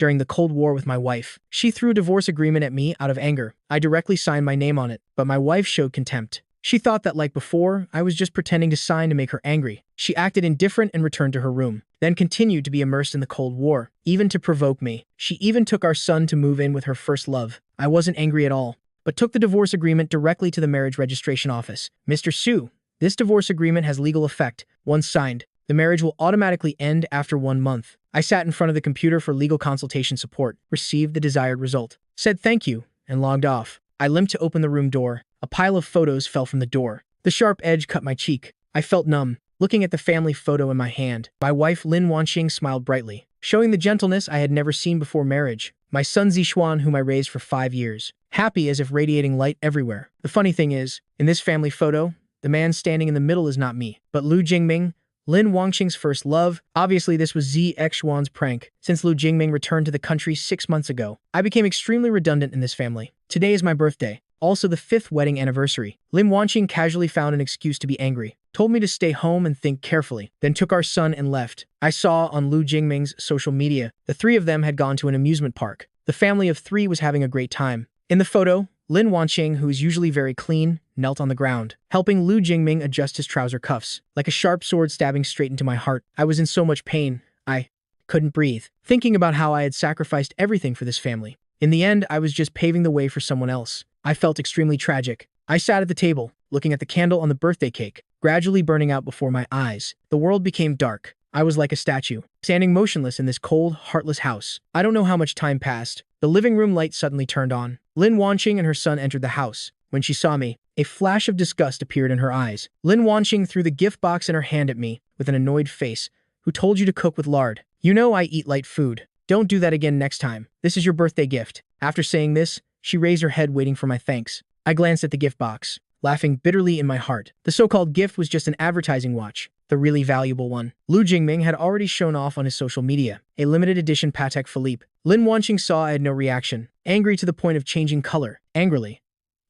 during the Cold War with my wife. She threw a divorce agreement at me out of anger. I directly signed my name on it, but my wife showed contempt. She thought that like before, I was just pretending to sign to make her angry. She acted indifferent and returned to her room, then continued to be immersed in the Cold War, even to provoke me. She even took our son to move in with her first love. I wasn't angry at all, but took the divorce agreement directly to the marriage registration office. Mr. Su, this divorce agreement has legal effect. Once signed, the marriage will automatically end after 1 month. I sat in front of the computer for legal consultation support, received the desired result, said thank you, and logged off. I limped to open the room door. A pile of photos fell from the door. The sharp edge cut my cheek. I felt numb, looking at the family photo in my hand. My wife Lin Wanqing smiled brightly, showing the gentleness I had never seen before marriage. My son Zixuan, whom I raised for 5 years, happy as if radiating light everywhere. The funny thing is, in this family photo, the man standing in the middle is not me, but Lu Jingming, Lin Wanqing's first love. Obviously, this was Zixuan's prank. Since Lu Jingming returned to the country 6 months ago, I became extremely redundant in this family. Today is my birthday, also the 5th wedding anniversary. Lin Wanqing casually found an excuse to be angry, told me to stay home and think carefully, then took our son and left. I saw on Lu Jingming's social media, the 3 of them had gone to an amusement park. The family of 3 was having a great time. In the photo, Lin Wanqing, who is usually very clean, knelt on the ground, helping Lu Jingming adjust his trouser cuffs. Like a sharp sword stabbing straight into my heart, I was in so much pain, I couldn't breathe, thinking about how I had sacrificed everything for this family. In the end, I was just paving the way for someone else. I felt extremely tragic. I sat at the table, looking at the candle on the birthday cake, gradually burning out before my eyes. The world became dark. I was like a statue, standing motionless in this cold, heartless house. I don't know how much time passed. The living room light suddenly turned on. Lin Wanqing and her son entered the house. When she saw me, a flash of disgust appeared in her eyes. Lin Wanqing threw the gift box in her hand at me with an annoyed face. Who told you to cook with lard? You know I eat light food. Don't do that again next time. This is your birthday gift. After saying this, she raised her head waiting for my thanks. I glanced at the gift box, laughing bitterly in my heart. The so-called gift was just an advertising watch, the really valuable one. Lu Jingming had already shown off on his social media, a limited edition Patek Philippe. Lin Wanqing saw I had no reaction, angry to the point of changing color, angrily.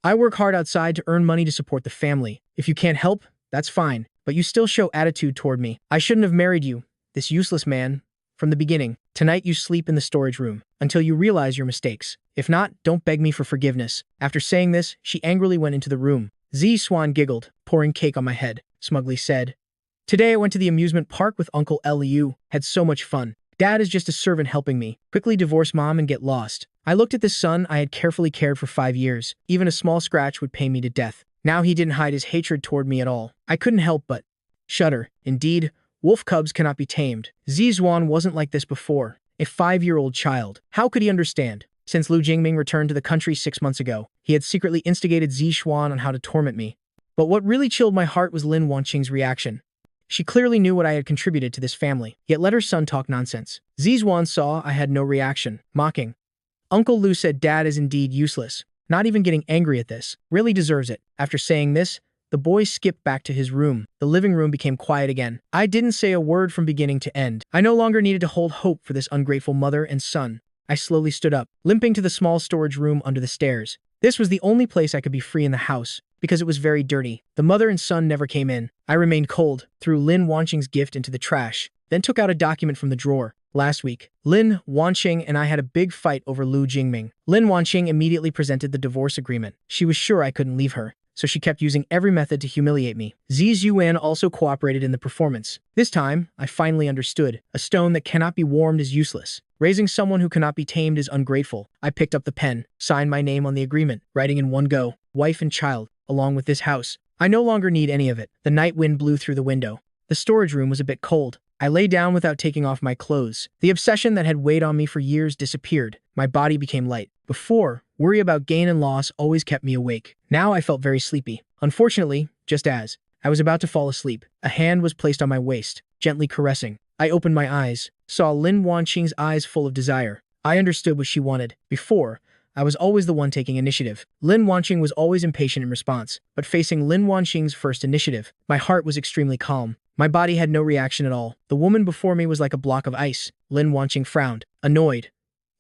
I work hard outside to earn money to support the family. If you can't help, that's fine, but you still show attitude toward me. I shouldn't have married you, this useless man, from the beginning. Tonight you sleep in the storage room, until you realize your mistakes. If not, don't beg me for forgiveness. After saying this, she angrily went into the room. Zixuan giggled, pouring cake on my head, smugly said, "Today I went to the amusement park with Uncle Liu, had so much fun. Dad is just a servant helping me. Quickly divorce mom and get lost." I looked at this son I had carefully cared for 5 years. Even a small scratch would pain me to death. Now he didn't hide his hatred toward me at all. I couldn't help but shudder. Indeed, wolf cubs cannot be tamed. Zixuan wasn't like this before. A 5-year-old child. How could he understand? Since Lu Jingming returned to the country 6 months ago, he had secretly instigated Zixuan on how to torment me. But what really chilled my heart was Lin Wanqing's reaction. She clearly knew what I had contributed to this family, yet let her son talk nonsense. Zixuan saw I had no reaction, mocking. Uncle Lu said Dad is indeed useless, not even getting angry at this. Really deserves it. After saying this, the boy skipped back to his room. The living room became quiet again. I didn't say a word from beginning to end. I no longer needed to hold hope for this ungrateful mother and son. I slowly stood up, limping to the small storage room under the stairs. This was the only place I could be free in the house, because it was very dirty. The mother and son never came in. I remained cold, threw Lin Wanqing's gift into the trash, then took out a document from the drawer. Last week, Lin Wanqing and I had a big fight over Lu Jingming. Lin Wanqing immediately presented the divorce agreement. She was sure I couldn't leave her, so she kept using every method to humiliate me. Zixuan also cooperated in the performance. This time, I finally understood. A stone that cannot be warmed is useless. Raising someone who cannot be tamed is ungrateful. I picked up the pen, signed my name on the agreement, writing in one go, wife and child, along with this house. I no longer need any of it. The night wind blew through the window. The storage room was a bit cold. I lay down without taking off my clothes. The obsession that had weighed on me for years disappeared. My body became light. Before, worry about gain and loss always kept me awake. Now I felt very sleepy. Unfortunately, just as I was about to fall asleep, a hand was placed on my waist, gently caressing. I opened my eyes, saw Lin Wanqing's eyes full of desire. I understood what she wanted. Before, I was always the one taking initiative. Lin Wanqing was always impatient in response, but facing Lin Wanqing's first initiative, my heart was extremely calm. My body had no reaction at all. The woman before me was like a block of ice. Lin Wanqing frowned, annoyed.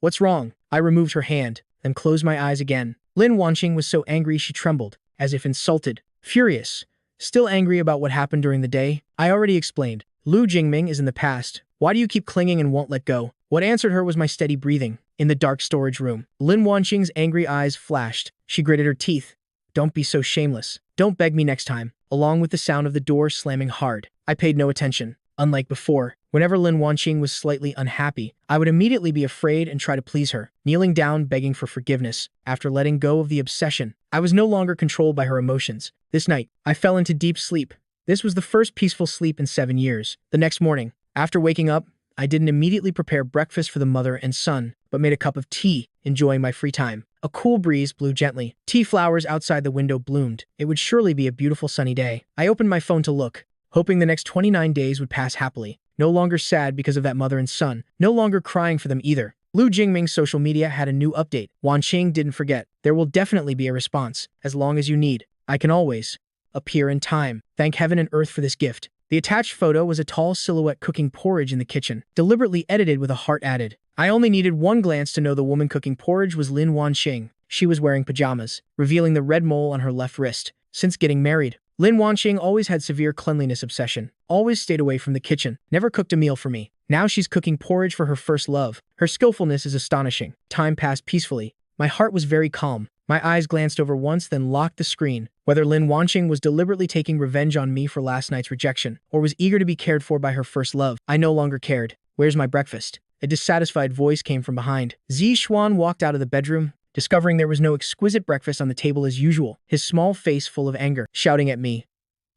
"What's wrong?" I removed her hand, then closed my eyes again. Lin Wanqing was so angry she trembled, as if insulted, furious. Still angry about what happened during the day? I already explained. Lu Jingming is in the past. Why do you keep clinging and won't let go? What answered her was my steady breathing. In the dark storage room, Lin Wanqing's angry eyes flashed. She gritted her teeth. Don't be so shameless. Don't beg me next time. Along with the sound of the door slamming hard, I paid no attention. Unlike before, whenever Lin Wanqing was slightly unhappy, I would immediately be afraid and try to please her, kneeling down begging for forgiveness. After letting go of the obsession, I was no longer controlled by her emotions. This night, I fell into deep sleep. This was the first peaceful sleep in 7 years. The next morning, after waking up, I didn't immediately prepare breakfast for the mother and son, but made a cup of tea, enjoying my free time. A cool breeze blew gently. Tea flowers outside the window bloomed. It would surely be a beautiful sunny day. I opened my phone to look, hoping the next 29 days would pass happily. No longer sad because of that mother and son. No longer crying for them either. Lu Jingming's social media had a new update. Wanqing didn't forget. There will definitely be a response, as long as you need. I can always appear in time. Thank heaven and earth for this gift. The attached photo was a tall silhouette cooking porridge in the kitchen, deliberately edited with a heart added. I only needed one glance to know the woman cooking porridge was Lin Wanqing. She was wearing pajamas, revealing the red mole on her left wrist. Since getting married, Lin Wanqing always had severe cleanliness obsession, always stayed away from the kitchen, never cooked a meal for me. Now she's cooking porridge for her first love. Her skillfulness is astonishing. Time passed peacefully. My heart was very calm. My eyes glanced over once, then locked the screen. Whether Lin Wanqing was deliberately taking revenge on me for last night's rejection, or was eager to be cared for by her first love, I no longer cared. Where's my breakfast? A dissatisfied voice came from behind. Zi Xuan walked out of the bedroom, discovering there was no exquisite breakfast on the table as usual, his small face full of anger, shouting at me.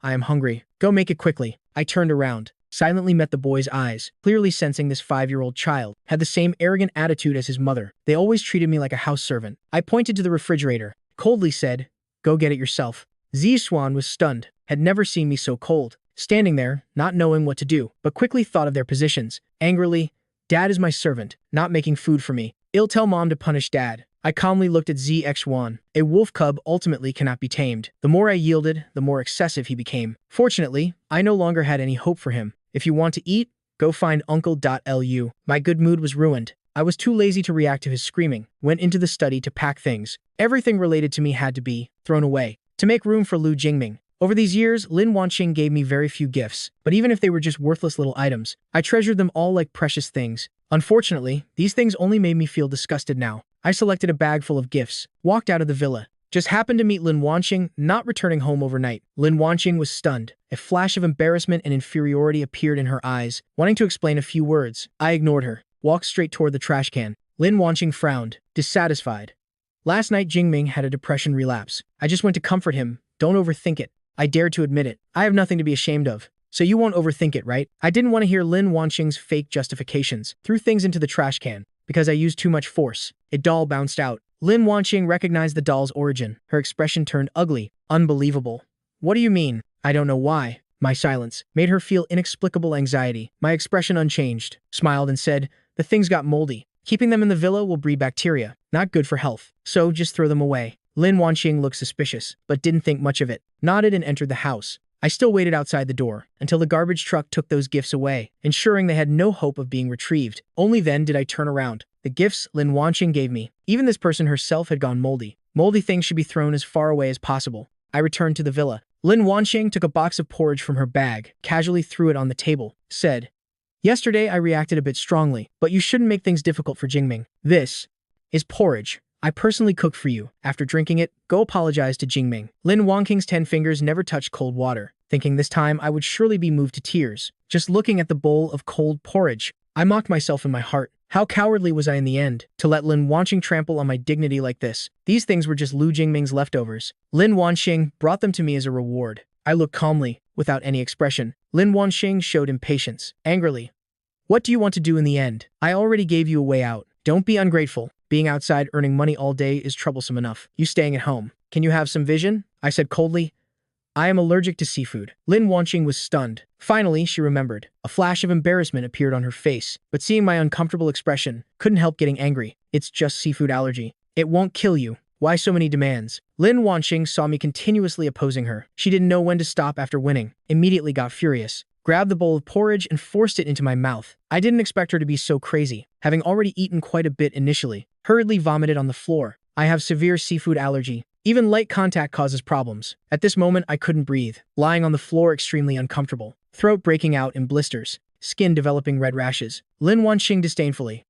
I am hungry. Go make it quickly. I turned around, silently met the boy's eyes, clearly sensing this 5-year-old child had the same arrogant attitude as his mother. They always treated me like a house servant. I pointed to the refrigerator, coldly said, go get it yourself. Zi Xuan was stunned, had never seen me so cold, standing there, not knowing what to do, but quickly thought of their positions. Angrily, Dad is my servant, not making food for me. I'll tell Mom to punish Dad. I calmly looked at ZX1. A wolf cub ultimately cannot be tamed. The more I yielded, the more excessive he became. Fortunately, I no longer had any hope for him. If you want to eat, go find Uncle.lu. My good mood was ruined. I was too lazy to react to his screaming, went into the study to pack things. Everything related to me had to be thrown away to make room for Lu Jingming. Over these years, Lin Wanqing gave me very few gifts, but even if they were just worthless little items, I treasured them all like precious things. Unfortunately, these things only made me feel disgusted now. I selected a bag full of gifts, walked out of the villa. Just happened to meet Lin Wanqing, not returning home overnight. Lin Wanqing was stunned. A flash of embarrassment and inferiority appeared in her eyes, wanting to explain a few words. I ignored her, walked straight toward the trash can. Lin Wanqing frowned, dissatisfied. Last night Jingming had a depression relapse. I just went to comfort him. Don't overthink it. I dared to admit it. I have nothing to be ashamed of. So you won't overthink it, right? I didn't want to hear Lin Wanqing's fake justifications. Threw things into the trash can because I used too much force. A doll bounced out. Lin Wanqing recognized the doll's origin. Her expression turned ugly. Unbelievable. What do you mean? I don't know why. My silence made her feel inexplicable anxiety. My expression unchanged. Smiled and said, the things got moldy. Keeping them in the villa will breed bacteria. Not good for health. So just throw them away. Lin Wanqing looked suspicious, but didn't think much of it. Nodded and entered the house. I still waited outside the door until the garbage truck took those gifts away, ensuring they had no hope of being retrieved. Only then did I turn around. The gifts Lin Wanqing gave me. Even this person herself had gone moldy. Moldy things should be thrown as far away as possible. I returned to the villa. Lin Wanqing took a box of porridge from her bag, casually threw it on the table, said, yesterday I reacted a bit strongly, but you shouldn't make things difficult for Jingming. This is porridge. I personally cooked for you. After drinking it, go apologize to Jingming. Lin Wanqing's 10 fingers never touched cold water, thinking this time I would surely be moved to tears. Just looking at the bowl of cold porridge, I mocked myself in my heart. How cowardly was I in the end, to let Lin Wanqing trample on my dignity like this? These things were just Lu Jingming's leftovers. Lin Wanqing brought them to me as a reward. I looked calmly, without any expression. Lin Wanqing showed impatience, angrily. What do you want to do in the end? I already gave you a way out. Don't be ungrateful. Being outside earning money all day is troublesome enough. You staying at home. Can you have some vision? I said coldly. I am allergic to seafood. Lin Wanqing was stunned. Finally, she remembered. A flash of embarrassment appeared on her face, but seeing my uncomfortable expression, couldn't help getting angry. It's just seafood allergy. It won't kill you. Why so many demands? Lin Wanqing saw me continuously opposing her. She didn't know when to stop after winning. Immediately got furious. Grabbed the bowl of porridge and forced it into my mouth. I didn't expect her to be so crazy, having already eaten quite a bit initially. Hurriedly vomited on the floor. I have severe seafood allergy. Even light contact causes problems. At this moment, I couldn't breathe, lying on the floor extremely uncomfortable, throat breaking out in blisters, skin developing red rashes. Lin Wanqing disdainfully,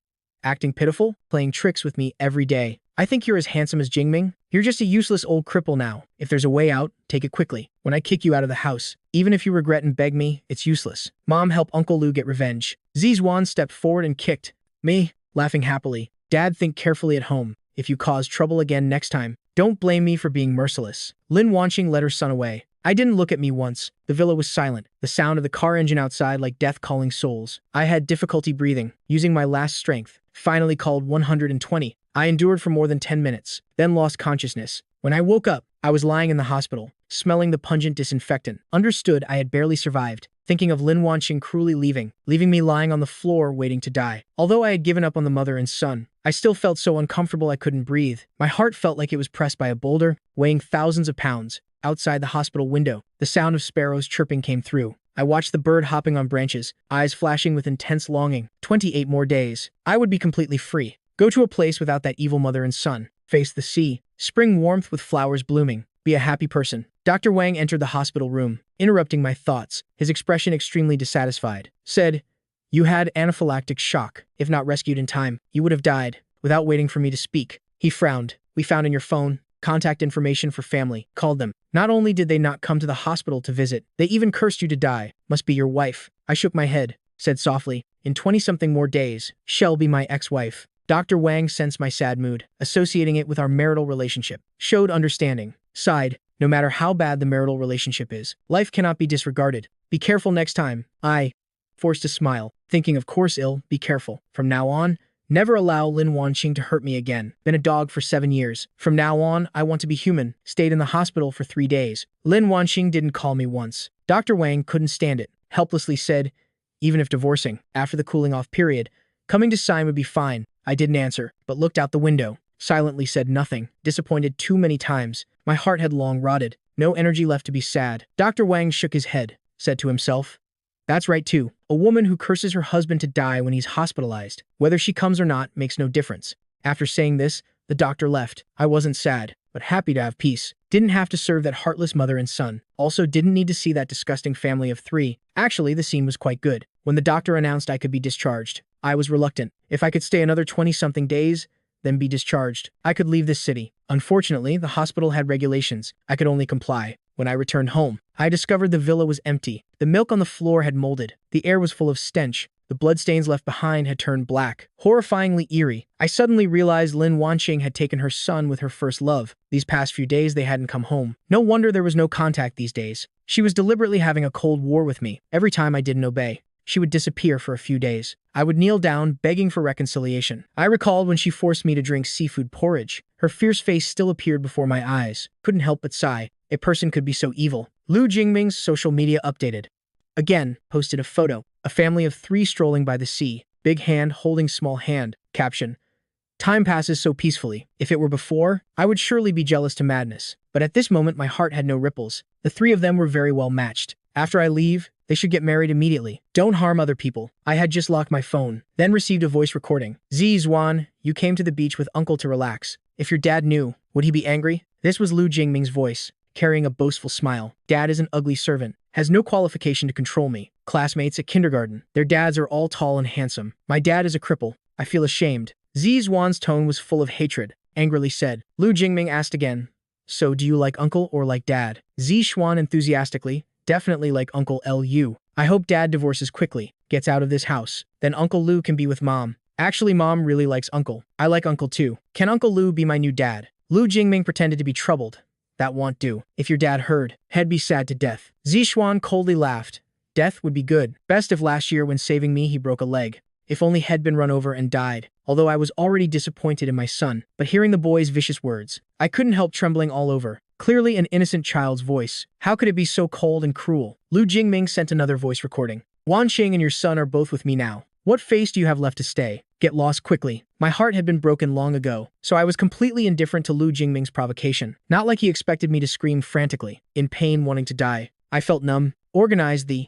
acting pitiful, playing tricks with me every day. I think you're as handsome as Jingming. You're just a useless old cripple now. If there's a way out, take it quickly. When I kick you out of the house, even if you regret and beg me, it's useless. Mom, help Uncle Lu get revenge. Zizwan stepped forward and kicked me, laughing happily. Dad, think carefully at home. If you cause trouble again next time, don't blame me for being merciless. Lin Wanqing led her son away. I didn't look at me once. The villa was silent, the sound of the car engine outside like death calling souls. I had difficulty breathing, using my last strength. Finally called 120. I endured for more than 10 minutes, then lost consciousness. When I woke up, I was lying in the hospital, smelling the pungent disinfectant. Understood I had barely survived, thinking of Lin Wanqing cruelly leaving me lying on the floor waiting to die. Although I had given up on the mother and son, I still felt so uncomfortable I couldn't breathe. My heart felt like it was pressed by a boulder, weighing thousands of pounds. Outside the hospital window, the sound of sparrows chirping came through. I watched the bird hopping on branches, eyes flashing with intense longing. 28 more days. I would be completely free. Go to a place without that evil mother and son. Face the sea. Spring warmth with flowers blooming. Be a happy person. Dr. Wang entered the hospital room, interrupting my thoughts, his expression extremely dissatisfied. Said, "You had anaphylactic shock. If not rescued in time, you would have died." Without waiting for me to speak, he frowned. "We found in your phone contact information for family. Called them. Not only did they not come to the hospital to visit, they even cursed you to die. Must be your wife." I shook my head, said softly, "In 20-something more days, she'll be my ex-wife." Dr. Wang sensed my sad mood, associating it with our marital relationship. Showed understanding. Sighed. No matter how bad the marital relationship is, life cannot be disregarded. Be careful next time. I forced a smile, thinking of course be careful. From now on, never allow Lin Wanqing to hurt me again. Been a dog for 7 years. From now on, I want to be human. Stayed in the hospital for 3 days. Lin Wanqing didn't call me once. Dr. Wang couldn't stand it. Helplessly said, even if divorcing, after the cooling off period, coming to sign would be fine. I didn't answer, but looked out the window. Silently said nothing. Disappointed too many times. My heart had long rotted. No energy left to be sad. Dr. Wang shook his head, said to himself, "That's right too. A woman who curses her husband to die when he's hospitalized, whether she comes or not, makes no difference." After saying this, the doctor left. I wasn't sad, but happy to have peace. Didn't have to serve that heartless mother and son. Also didn't need to see that disgusting family of 3. Actually, the scene was quite good. When the doctor announced I could be discharged, I was reluctant. If I could stay another 20-something days, then be discharged, I could leave this city. Unfortunately, the hospital had regulations. I could only comply. When I returned home, I discovered the villa was empty. The milk on the floor had molded. The air was full of stench. The bloodstains left behind had turned black. Horrifyingly eerie. I suddenly realized Lin Wanqing had taken her son with her first love. These past few days they hadn't come home. No wonder there was no contact these days. She was deliberately having a cold war with me. Every time I didn't obey, she would disappear for a few days. I would kneel down, begging for reconciliation. I recalled when she forced me to drink seafood porridge. Her fierce face still appeared before my eyes. Couldn't help but sigh. A person could be so evil. Lu Jingming's social media updated. Again, posted a photo. A family of 3 strolling by the sea. Big hand holding small hand. Caption, "Time passes so peacefully. If it were before, I would surely be jealous to madness. But at this moment my heart had no ripples. The 3 of them were very well matched. After I leave, they should get married immediately. Don't harm other people." I had just locked my phone, then received a voice recording. "Zizwan, you came to the beach with uncle to relax. If your dad knew, would he be angry?" This was Lu Jingming's voice, carrying a boastful smile. "Dad is an ugly servant. Has no qualification to control me. Classmates at kindergarten. Their dads are all tall and handsome. My dad is a cripple. I feel ashamed." Zizwan's tone was full of hatred. Angrily said. Lu Jingming asked again, "So do you like uncle or like dad?" Zixuan enthusiastically, "Definitely like Uncle Lu. I hope dad divorces quickly, gets out of this house. Then Uncle Lu can be with mom. Actually, mom really likes uncle. I like uncle too. Can Uncle Lu be my new dad?" Lu Jingming pretended to be troubled. "That won't do. If your dad heard, he'd be sad to death." Zixuan coldly laughed. "Death would be good. Best if last year when saving me he broke a leg. If only he'd been run over and died." Although I was already disappointed in my son, but hearing the boy's vicious words, I couldn't help trembling all over. Clearly an innocent child's voice. How could it be so cold and cruel? Lu Jingming sent another voice recording. "Wanqing and your son are both with me now. What face do you have left to stay? Get lost quickly." My heart had been broken long ago, so I was completely indifferent to Lu Jingming's provocation. Not like he expected me to scream frantically, in pain wanting to die. I felt numb. Organized the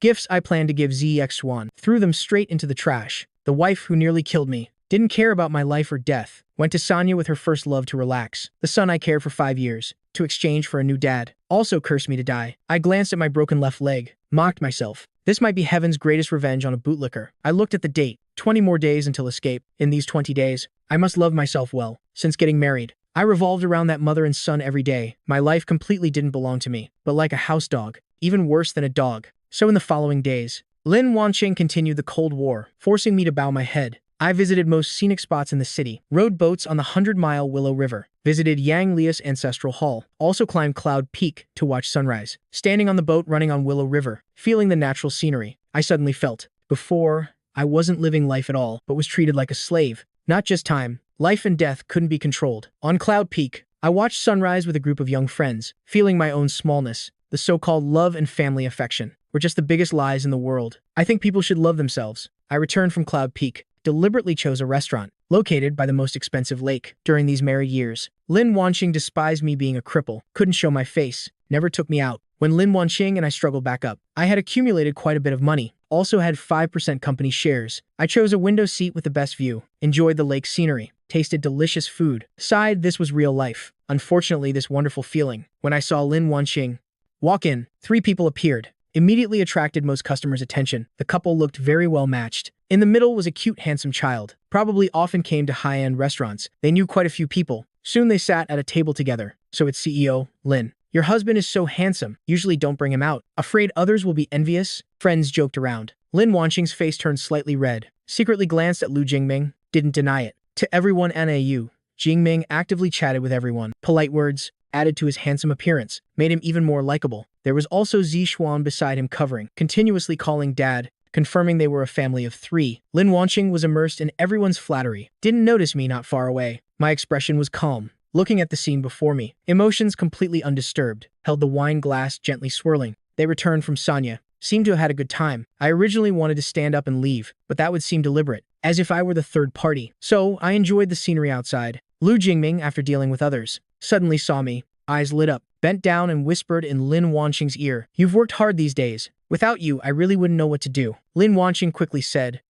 gifts I planned to give ZX1. Threw them straight into the trash. The wife who nearly killed me didn't care about my life or death. Went to Sanya with her first love to relax. The son I cared for 5 years, to exchange for a new dad. Also cursed me to die. I glanced at my broken left leg, mocked myself. This might be heaven's greatest revenge on a bootlicker. I looked at the date, 20 more days until escape. In these 20 days, I must love myself well. Since getting married, I revolved around that mother and son every day. My life completely didn't belong to me, but like a house dog, even worse than a dog. So in the following days, Lin Wanqing continued the Cold War, forcing me to bow my head. I visited most scenic spots in the city, rode boats on the 100-mile Willow River, visited Yang Lia's ancestral hall, also climbed Cloud Peak to watch sunrise. Standing on the boat running on Willow River, feeling the natural scenery, I suddenly felt, before, I wasn't living life at all, but was treated like a slave. Not just time, life and death couldn't be controlled. On Cloud Peak, I watched sunrise with a group of young friends, feeling my own smallness. The so-called love and family affection were just the biggest lies in the world. I think people should love themselves. I returned from Cloud Peak, deliberately chose a restaurant located by the most expensive lake. During these married years, Lin Wanqing despised me being a cripple, couldn't show my face, never took me out. When Lin Wanqing and I struggled back up, I had accumulated quite a bit of money, also had 5% company shares. I chose a window seat with the best view, enjoyed the lake scenery, tasted delicious food, sighed this was real life. Unfortunately, this wonderful feeling, when I saw Lin Wanqing walk in, 3 people appeared, immediately attracted most customers' attention. The couple looked very well matched. In the middle was a cute, handsome child, probably often came to high-end restaurants. They knew quite a few people. Soon they sat at a table together. So it's CEO, Lin. Your husband is so handsome, usually don't bring him out. Afraid others will be envious? Friends joked around. Lin Wanqing's face turned slightly red, secretly glanced at Lu Jingming, didn't deny it. To everyone NAU, Jingming actively chatted with everyone. Polite words, added to his handsome appearance, made him even more likable. There was also Zixuan beside him covering, continuously calling dad, confirming they were a family of 3. Lin Wanqing was immersed in everyone's flattery, didn't notice me not far away. My expression was calm, looking at the scene before me, emotions completely undisturbed, held the wine glass gently swirling. They returned from Sanya, seemed to have had a good time. I originally wanted to stand up and leave, but that would seem deliberate, as if I were the third party. So I enjoyed the scenery outside. Lu Jingming, after dealing with others, suddenly saw me, eyes lit up, bent down and whispered in Lin Wanqing's ear, "You've worked hard these days. Without you, I really wouldn't know what to do." Lin Wanqing quickly said,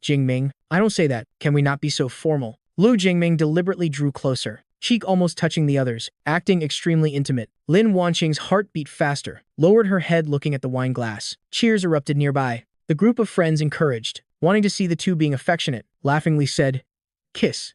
"Jingming, I don't say that. Can we not be so formal?" Lu Jingming deliberately drew closer, cheek almost touching the others, acting extremely intimate. Lin Wanqing's heart beat faster, lowered her head looking at the wine glass. Cheers erupted nearby. The group of friends encouraged, wanting to see the two being affectionate, laughingly said, "Kiss.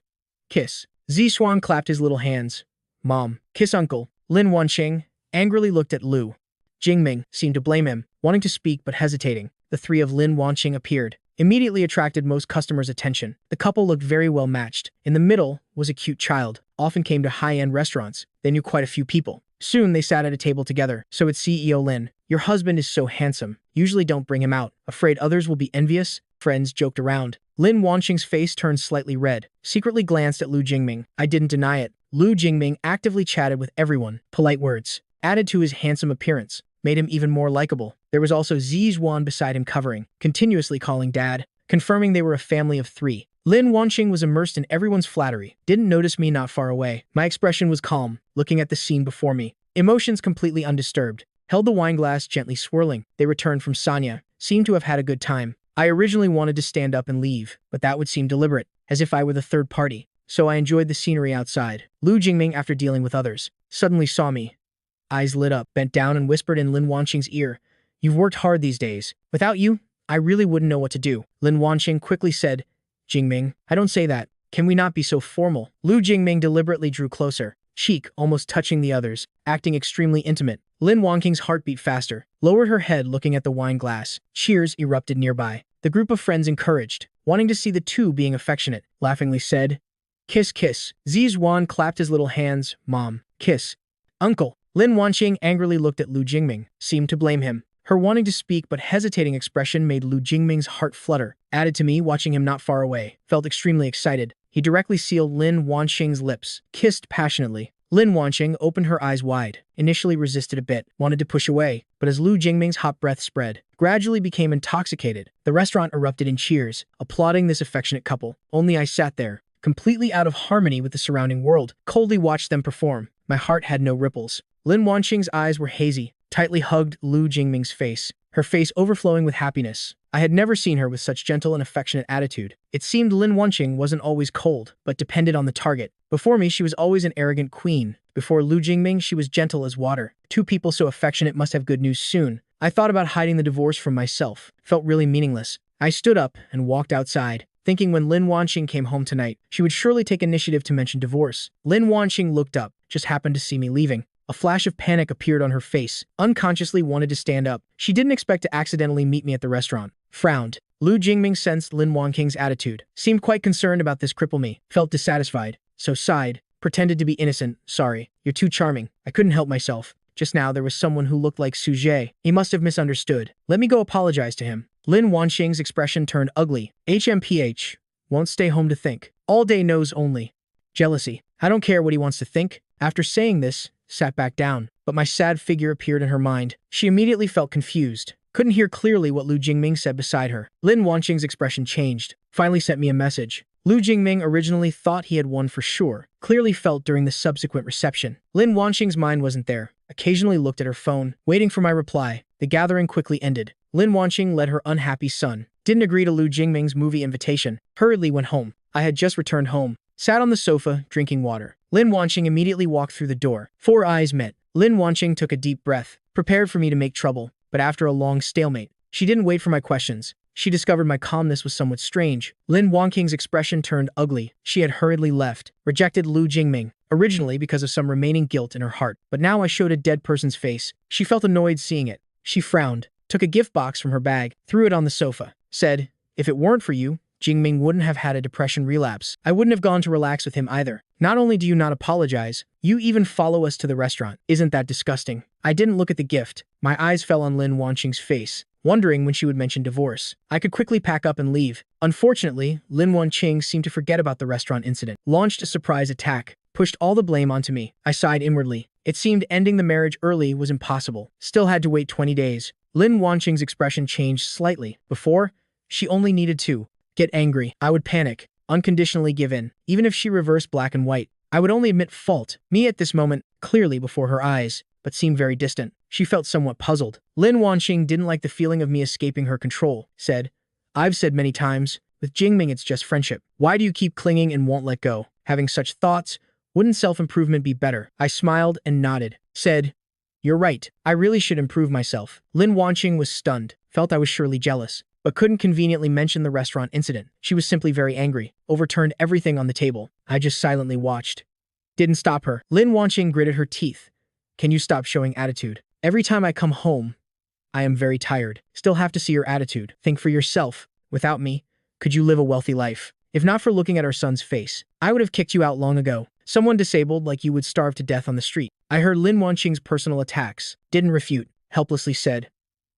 Kiss." Zixuan clapped his little hands. "Mom, kiss uncle." Lin Wanqing angrily looked at Lu Jingming, seemed to blame him, wanting to speak but hesitating. The 3 of Lin Wanqing appeared, immediately attracted most customers' attention. The couple looked very well matched. In the middle was a cute child, often came to high-end restaurants. They knew quite a few people. Soon they sat at a table together. So it's CEO Lin. "Your husband is so handsome. Usually don't bring him out. Afraid others will be envious?" Friends joked around. Lin Wanqing's face turned slightly red, secretly glanced at Lu Jingming. I didn't deny it. Lu Jingming actively chatted with everyone. Polite words, added to his handsome appearance, made him even more likable. There was also Zixuan beside him covering, continuously calling dad, confirming they were a family of 3. Lin Wanqing was immersed in everyone's flattery, didn't notice me not far away. My expression was calm, looking at the scene before me, emotions completely undisturbed, held the wine glass gently swirling. They returned from Sanya, seemed to have had a good time. I originally wanted to stand up and leave, but that would seem deliberate, as if I were the third party. So I enjoyed the scenery outside. Lu Jingming, after dealing with others, suddenly saw me, eyes lit up, bent down and whispered in Lin Wanqing's ear, "You've worked hard these days. Without you, I really wouldn't know what to do." Lin Wanqing quickly said, "Jingming, I don't say that. Can we not be so formal?" Lu Jingming deliberately drew closer, cheek almost touching the others, acting extremely intimate. Lin Wanqing's heart beat faster, lowered her head looking at the wine glass. Cheers erupted nearby. The group of friends encouraged, wanting to see the two being affectionate, laughingly said, "Kiss, kiss." Zixuan clapped his little hands. "Mom, kiss. Uncle." Lin Wanqing angrily looked at Lu Jingming, seemed to blame him. Her wanting to speak but hesitating expression made Lu Jingming's heart flutter. Added to me, watching him not far away, felt extremely excited. He directly sealed Lin Wanqing's lips, kissed passionately. Lin Wanqing opened her eyes wide, initially resisted a bit, wanted to push away, but as Lu Jingming's hot breath spread, gradually became intoxicated. The restaurant erupted in cheers, applauding this affectionate couple. Only I sat there, completely out of harmony with the surrounding world, coldly watched them perform. My heart had no ripples. Lin Wanqing's eyes were hazy, tightly hugged Lu Jingming's face, her face overflowing with happiness. I had never seen her with such gentle and affectionate attitude. It seemed Lin Wanqing wasn't always cold, but depended on the target. Before me, she was always an arrogant queen. Before Lu Jingming, she was gentle as water. 2 people so affectionate must have good news soon. I thought about hiding the divorce from myself. Felt really meaningless. I stood up and walked outside, thinking when Lin Wanqing came home tonight, she would surely take initiative to mention divorce. Lin Wanqing looked up, just happened to see me leaving. A flash of panic appeared on her face, unconsciously wanted to stand up. She didn't expect to accidentally meet me at the restaurant. Frowned. Lu Jingming sensed Lin Wanqing's attitude, seemed quite concerned about this cripple me, felt dissatisfied, so sighed, pretended to be innocent. Sorry, you're too charming. I couldn't help myself. Just now there was someone who looked like Suje. He must have misunderstood. Let me go apologize to him. Lin Wanqing's expression turned ugly. HMPH. Won't stay home to think. All day knows only. Jealousy. I don't care what he wants to think. After saying this, sat back down, but my sad figure appeared in her mind. She immediately felt confused. Couldn't hear clearly what Lu Jingming said beside her. Lin Wanqing's expression changed. Finally sent me a message. Lu Jingming originally thought he had won for sure, clearly felt during the subsequent reception. Lin Wanqing's mind wasn't there. Occasionally looked at her phone, waiting for my reply. The gathering quickly ended. Lin Wanqing led her unhappy son. Didn't agree to Lu Jingming's movie invitation. Hurriedly went home. I had just returned home. Sat on the sofa, drinking water. Lin Wanqing immediately walked through the door. Four eyes met. Lin Wanqing took a deep breath, prepared for me to make trouble, but after a long stalemate, she didn't wait for my questions. She discovered my calmness was somewhat strange. Lin Wanqing's expression turned ugly. She had hurriedly left, rejected Lu Jingming, originally because of some remaining guilt in her heart, but now I showed a dead person's face. She felt annoyed seeing it. She frowned, took a gift box from her bag, threw it on the sofa, said, "If it weren't for you, Jingming wouldn't have had a depression relapse. I wouldn't have gone to relax with him either. Not only do you not apologize, you even follow us to the restaurant. Isn't that disgusting?" I didn't look at the gift. My eyes fell on Lin Wanqing's face, wondering when she would mention divorce. I could quickly pack up and leave. Unfortunately, Lin Wanqing seemed to forget about the restaurant incident, launched a surprise attack, pushed all the blame onto me. I sighed inwardly. It seemed ending the marriage early was impossible. Still had to wait 20 days. Lin Wanqing's expression changed slightly. Before, she only needed to get angry. I would panic, unconditionally give in. Even if she reversed black and white, I would only admit fault. Me at this moment, clearly before her eyes, but seemed very distant. She felt somewhat puzzled. Lin Wanqing didn't like the feeling of me escaping her control. Said, "I've said many times, with Jingming it's just friendship. Why do you keep clinging and won't let go? Having such thoughts, wouldn't self-improvement be better?" I smiled and nodded. Said, "You're right. I really should improve myself." Lin Wanqing was stunned, felt I was surely jealous, but couldn't conveniently mention the restaurant incident. She was simply very angry, overturned everything on the table. I just silently watched. Didn't stop her. Lin Wanqing gritted her teeth. "Can you stop showing attitude? Every time I come home, I am very tired. Still have to see your attitude. Think for yourself. Without me, could you live a wealthy life? If not for looking at our son's face, I would have kicked you out long ago. Someone disabled like you would starve to death on the street." I heard Lin Wanqing's personal attacks. Didn't refute. Helplessly said,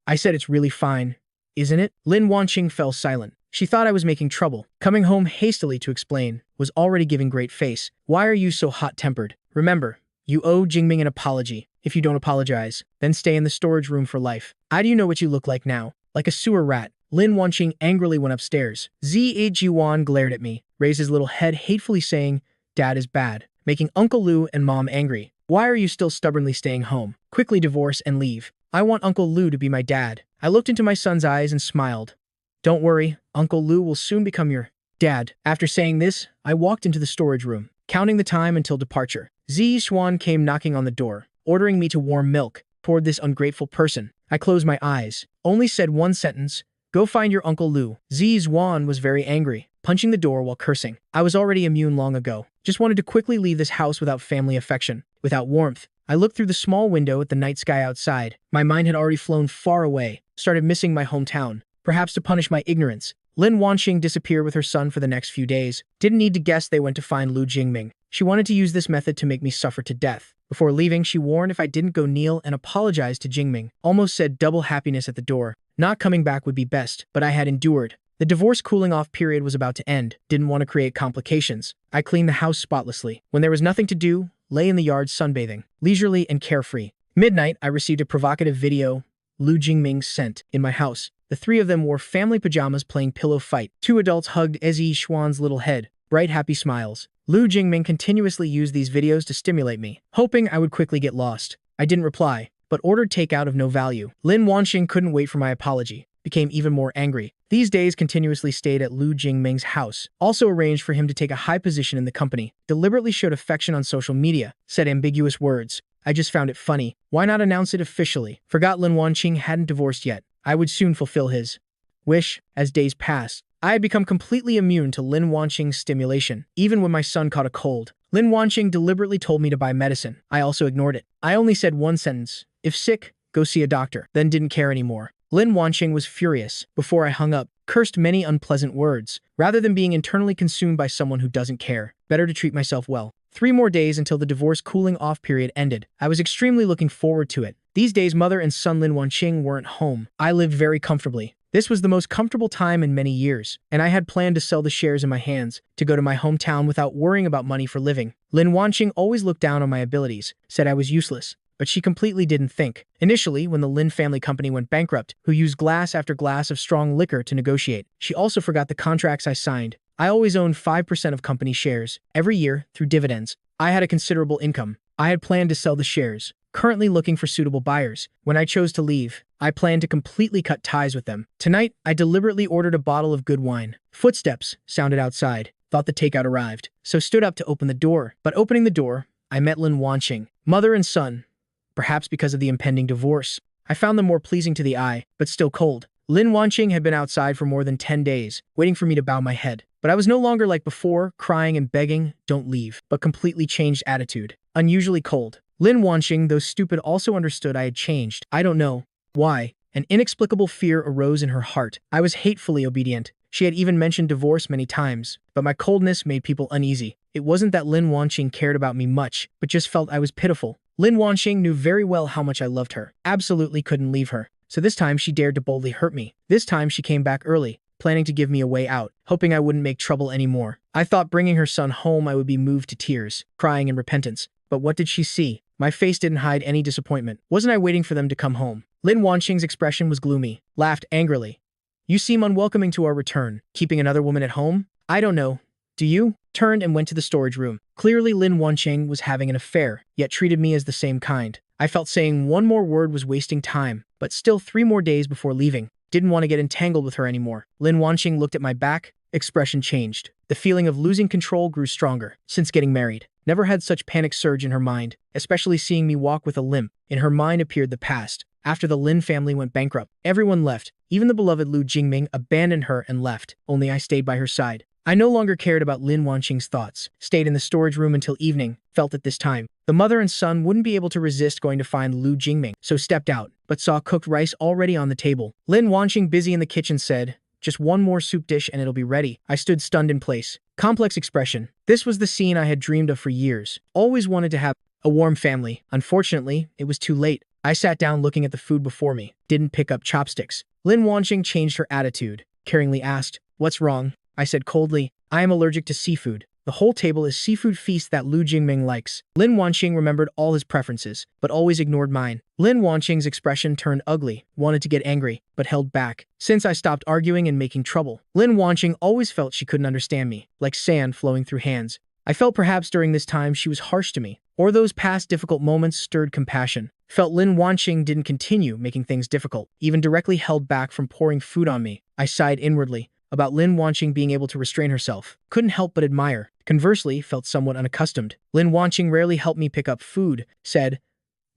"I said it's really fine. Isn't it?" Lin Wanqing fell silent. She thought I was making trouble. Coming home hastily to explain, was already giving great face. "Why are you so hot-tempered? Remember, you owe Jingming an apology. If you don't apologize, then stay in the storage room for life. How do you know what you look like now? Like a sewer rat." Lin Wanqing angrily went upstairs. Zi Jiwan glared at me, raised his little head hatefully saying, "Dad is bad," making Uncle Lu and Mom angry. "Why are you still stubbornly staying home? Quickly divorce and leave. I want Uncle Lu to be my dad." I looked into my son's eyes and smiled. "Don't worry, Uncle Lu will soon become your dad." After saying this, I walked into the storage room, counting the time until departure. Zi Xuan came knocking on the door, ordering me to warm milk. Toward this ungrateful person, I closed my eyes, only said one sentence, "Go find your Uncle Lu." Zi Xuan was very angry, punching the door while cursing. I was already immune long ago. Just wanted to quickly leave this house without family affection, without warmth. I looked through the small window at the night sky outside. My mind had already flown far away, started missing my hometown. Perhaps to punish my ignorance, Lin Wanqing disappeared with her son for the next few days. Didn't need to guess they went to find Lu Jingming. She wanted to use this method to make me suffer to death. Before leaving, she warned if I didn't go kneel and apologize to Jingming. Almost said double happiness at the door. Not coming back would be best, but I had endured. The divorce cooling off period was about to end. Didn't want to create complications. I cleaned the house spotlessly. When there was nothing to do, lay in the yard sunbathing, leisurely and carefree. Midnight, I received a provocative video Lu Jingming sent in my house. The three of them wore family pajamas playing pillow fight. Two adults hugged Ezi Xuan's little head. Bright, happy smiles. Lu Jingming continuously used these videos to stimulate me, hoping I would quickly get lost. I didn't reply, but ordered takeout of no value. Lin Wanqing couldn't wait for my apology, became even more angry. These days continuously stayed at Lu Jingming's house. Also arranged for him to take a high position in the company. Deliberately showed affection on social media. Said ambiguous words. I just found it funny. Why not announce it officially? Forgot Lin Wanqing hadn't divorced yet. I would soon fulfill his wish. As days passed, I had become completely immune to Lin Wanqing's stimulation. Even when my son caught a cold, Lin Wanqing deliberately told me to buy medicine. I also ignored it. I only said one sentence: if sick, go see a doctor, then didn't care anymore. Lin Wanqing was furious. Before I hung up, cursed many unpleasant words. Rather than being internally consumed by someone who doesn't care, better to treat myself well. 3 more days until the divorce cooling off period ended. I was extremely looking forward to it. These days, mother and son Lin Wanqing weren't home. I lived very comfortably. This was the most comfortable time in many years, and I had planned to sell the shares in my hands to go to my hometown without worrying about money for living. Lin Wanqing always looked down on my abilities, said I was useless, but she completely didn't think. Initially, when the Lin family company went bankrupt, who used glass after glass of strong liquor to negotiate, she also forgot the contracts I signed. I always owned 5% of company shares, every year, through dividends. I had a considerable income. I had planned to sell the shares, currently looking for suitable buyers. When I chose to leave, I planned to completely cut ties with them. Tonight, I deliberately ordered a bottle of good wine. Footsteps sounded outside. Thought the takeout arrived, so stood up to open the door. But opening the door, I met Lin Wanqing, mother and son. Perhaps because of the impending divorce, I found them more pleasing to the eye, but still cold. Lin Wanqing had been outside for more than 10 days, waiting for me to bow my head. But I was no longer like before, crying and begging, don't leave, but completely changed attitude. Unusually cold. Lin Wanqing, though stupid, also understood I had changed. I don't know why. An inexplicable fear arose in her heart. I was hatefully obedient. She had even mentioned divorce many times, but my coldness made people uneasy. It wasn't that Lin Wanqing cared about me much, but just felt I was pitiful. Lin Wanqing knew very well how much I loved her. Absolutely couldn't leave her. So this time she dared to boldly hurt me. This time she came back early, planning to give me a way out, hoping I wouldn't make trouble anymore. I thought bringing her son home I would be moved to tears, crying in repentance. But what did she see? My face didn't hide any disappointment. Wasn't I waiting for them to come home? Lin Wanqing's expression was gloomy, laughed angrily. You seem unwelcoming to our return, keeping another woman at home? I don't know. Do you? Turned and went to the storage room. Clearly Lin Wanqing was having an affair, yet treated me as the same kind. I felt saying one more word was wasting time, but still 3 more days before leaving. Didn't want to get entangled with her anymore. Lin Wanqing looked at my back, expression changed. The feeling of losing control grew stronger. Since getting married, never had such panic surge in her mind, especially seeing me walk with a limp. In her mind appeared the past. After the Lin family went bankrupt, everyone left. Even the beloved Lu Jingming abandoned her and left. Only I stayed by her side. I no longer cared about Lin Wanqing's thoughts. Stayed in the storage room until evening. Felt at this time, the mother and son wouldn't be able to resist going to find Lu Jingming, so stepped out, but saw cooked rice already on the table. Lin Wanqing, busy in the kitchen, said, just one more soup dish and it'll be ready. I stood stunned in place. Complex expression. This was the scene I had dreamed of for years. Always wanted to have a warm family. Unfortunately, it was too late. I sat down looking at the food before me. Didn't pick up chopsticks. Lin Wanqing changed her attitude. Caringly asked, what's wrong? I said coldly, I am allergic to seafood. The whole table is seafood feast that Lu Jingming likes. Lin Wanqing remembered all his preferences, but always ignored mine. Lin Wanqing's expression turned ugly, wanted to get angry, but held back. Since I stopped arguing and making trouble, Lin Wanqing always felt she couldn't understand me, like sand flowing through hands. I felt perhaps during this time she was harsh to me, or those past difficult moments stirred compassion. Felt Lin Wanqing didn't continue making things difficult, even directly held back from pouring food on me. I sighed inwardly about Lin Wanqing being able to restrain herself. Couldn't help but admire. Conversely, felt somewhat unaccustomed. Lin Wanqing rarely helped me pick up food, said,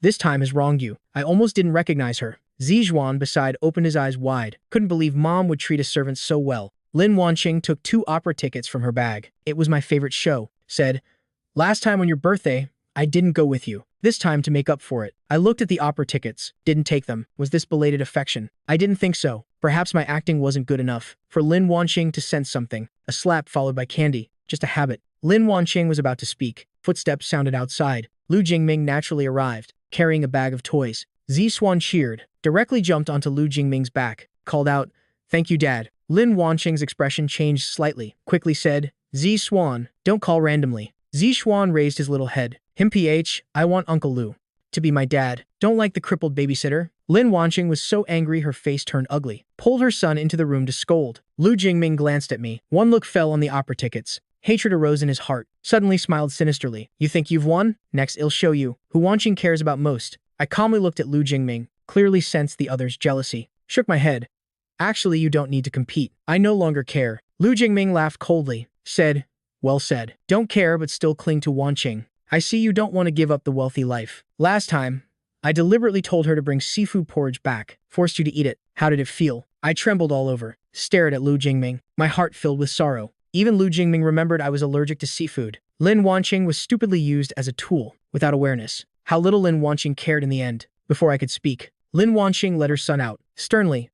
this time has wronged you. I almost didn't recognize her. Zizhuan beside opened his eyes wide. Couldn't believe mom would treat a servant so well. Lin Wanqing took 2 opera tickets from her bag. It was my favorite show. Said, last time on your birthday, I didn't go with you. This time to make up for it. I looked at the opera tickets, didn't take them. Was this belated affection? I didn't think so. Perhaps my acting wasn't good enough for Lin Wanqing to sense something. A slap followed by candy. Just a habit. Lin Wanqing was about to speak. Footsteps sounded outside. Lu Jingming naturally arrived, carrying a bag of toys. Zishuan cheered, directly jumped onto Lu Jingming's back, called out, thank you, Dad. Lin Wanqing's expression changed slightly, quickly said, Zishuan, don't call randomly. Zishuan raised his little head. I want Uncle Lu to be my dad. Don't like the crippled babysitter? Lin Wanqing was so angry her face turned ugly. Pulled her son into the room to scold. Lu Jingming glanced at me. One look fell on the opera tickets. Hatred arose in his heart. Suddenly smiled sinisterly. You think you've won? Next I'll show you who Wanqing cares about most. I calmly looked at Lu Jingming, clearly sensed the other's jealousy. Shook my head. Actually, you don't need to compete. I no longer care. Lu Jingming laughed coldly. Said, well said. Don't care but still cling to Wanqing. I see you don't want to give up the wealthy life. Last time, I deliberately told her to bring seafood porridge back. Forced you to eat it. How did it feel? I trembled all over, stared at Lu Jingming, my heart filled with sorrow. Even Lu Jingming remembered I was allergic to seafood. Lin Wanqing was stupidly used as a tool, without awareness. How little Lin Wanqing cared in the end. Before I could speak, Lin Wanqing let her son out, sternly.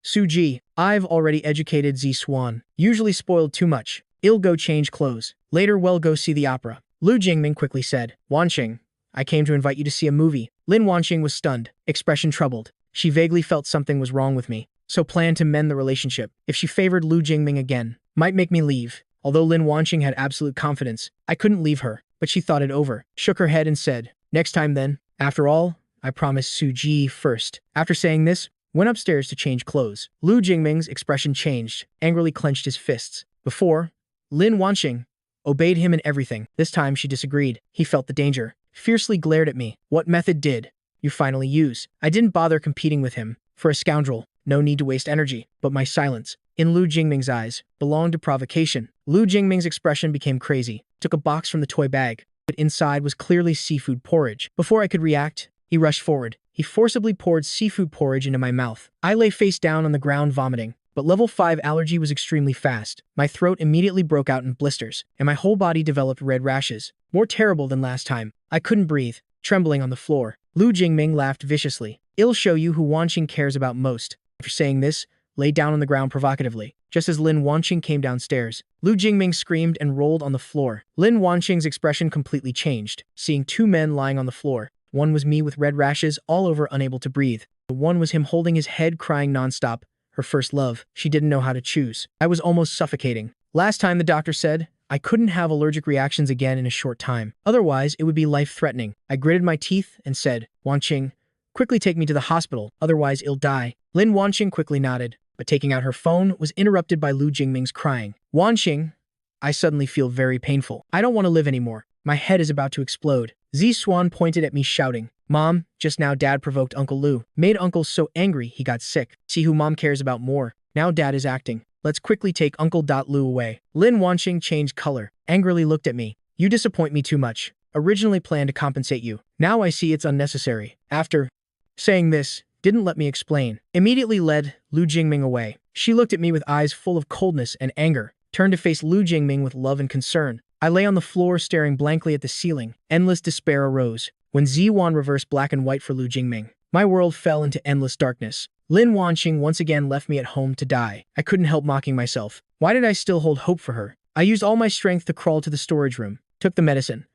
Suji, I've already educated Zi Swan. Usually spoiled too much. I'll go change clothes. Later we'll go see the opera. Lu Jingming quickly said. Wanqing, I came to invite you to see a movie. Lin Wanqing was stunned, expression troubled. She vaguely felt something was wrong with me, so planned to mend the relationship. If she favored Lu Jingming again, might make me leave. Although Lin Wanqing had absolute confidence, I couldn't leave her, but she thought it over, shook her head and said, next time then. After all, I promised Suji first. After saying this, went upstairs to change clothes. Lu Jingming's expression changed, angrily clenched his fists. Before, Lin Wanqing obeyed him in everything. This time she disagreed. He felt the danger, fiercely glared at me. What method did you finally use? I didn't bother competing with him. For a scoundrel, no need to waste energy. But my silence, in Lu Jingming's eyes, belonged to provocation. Lu Jingming's expression became crazy, took a box from the toy bag, but inside was clearly seafood porridge. Before I could react, he rushed forward. He forcibly poured seafood porridge into my mouth. I lay face down on the ground vomiting, but level 5 allergy was extremely fast. My throat immediately broke out in blisters, and my whole body developed red rashes, more terrible than last time. I couldn't breathe, trembling on the floor. Lu Jingming laughed viciously. I'll show you who Wanqing cares about most. After saying this, lay down on the ground provocatively. Just as Lin Wanqing came downstairs, Lu Jingming screamed and rolled on the floor. Lin Wanqing's expression completely changed, seeing two men lying on the floor. One was me with red rashes all over, unable to breathe. One was him holding his head, crying nonstop. Her first love. She didn't know how to choose. I was almost suffocating. Last time the doctor said I couldn't have allergic reactions again in a short time. Otherwise, it would be life-threatening. I gritted my teeth and said, Wanqing, quickly take me to the hospital, otherwise I'll die. Lin Wanqing quickly nodded, but taking out her phone was interrupted by Lu Jingming's crying. Wanqing, I suddenly feel very painful. I don't want to live anymore. My head is about to explode. Zi Swan pointed at me shouting, Mom, just now Dad provoked Uncle Lu. Made Uncle so angry he got sick. See who Mom cares about more. Now Dad is acting. Let's quickly take Uncle Lu away. Lin Wanqing changed color, angrily looked at me. You disappoint me too much. Originally planned to compensate you. Now I see it's unnecessary. After saying this, didn't let me explain. Immediately led Lu Jingming away. She looked at me with eyes full of coldness and anger, turned to face Lu Jingming with love and concern. I lay on the floor staring blankly at the ceiling. Endless despair arose. When Ziwan reversed black and white for Lu Jingming, my world fell into endless darkness. Lin Wanqing once again left me at home to die. I couldn't help mocking myself. Why did I still hold hope for her? I used all my strength to crawl to the storage room. Took the medicine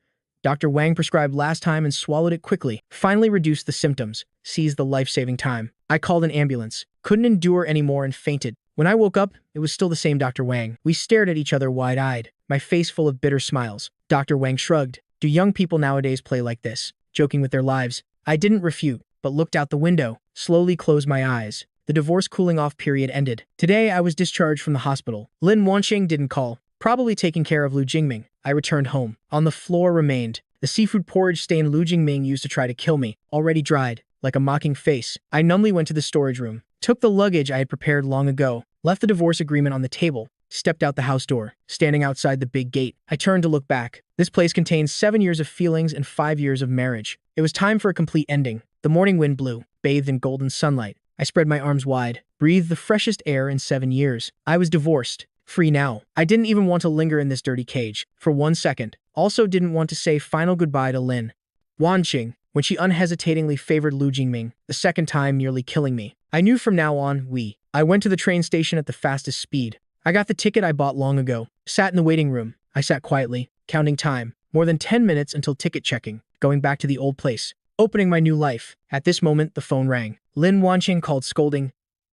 Dr. Wang prescribed last time and swallowed it quickly. Finally reduced the symptoms. Seized the life-saving time. I called an ambulance. Couldn't endure anymore and fainted. When I woke up, it was still the same Dr. Wang. We stared at each other wide-eyed, my face full of bitter smiles. Dr. Wang shrugged. Do young people nowadays play like this, joking with their lives? I didn't refute, but looked out the window, slowly closed my eyes. The divorce cooling-off period ended. Today, I was discharged from the hospital. Lin Wanqing didn't call, probably taking care of Lu Jingming. I returned home. On the floor remained the seafood porridge stain Lu Jingming used to try to kill me, already dried, like a mocking face. I numbly went to the storage room, took the luggage I had prepared long ago, left the divorce agreement on the table, stepped out the house door. Standing outside the big gate, I turned to look back. This place contains 7 years of feelings and 5 years of marriage. It was time for a complete ending. The morning wind blew, bathed in golden sunlight. I spread my arms wide, breathed the freshest air in 7 years. I was divorced, free now. I didn't even want to linger in this dirty cage for 1 second. Also didn't want to say final goodbye to Lin Wanqing when she unhesitatingly favored Lu Jingming, the second time nearly killing me. I knew from now on, I went to the train station at the fastest speed. I got the ticket I bought long ago. Sat in the waiting room. I sat quietly, counting time. More than 10 minutes until ticket checking. Going back to the old place. Opening my new life. At this moment, the phone rang. Lin Wanqing called scolding.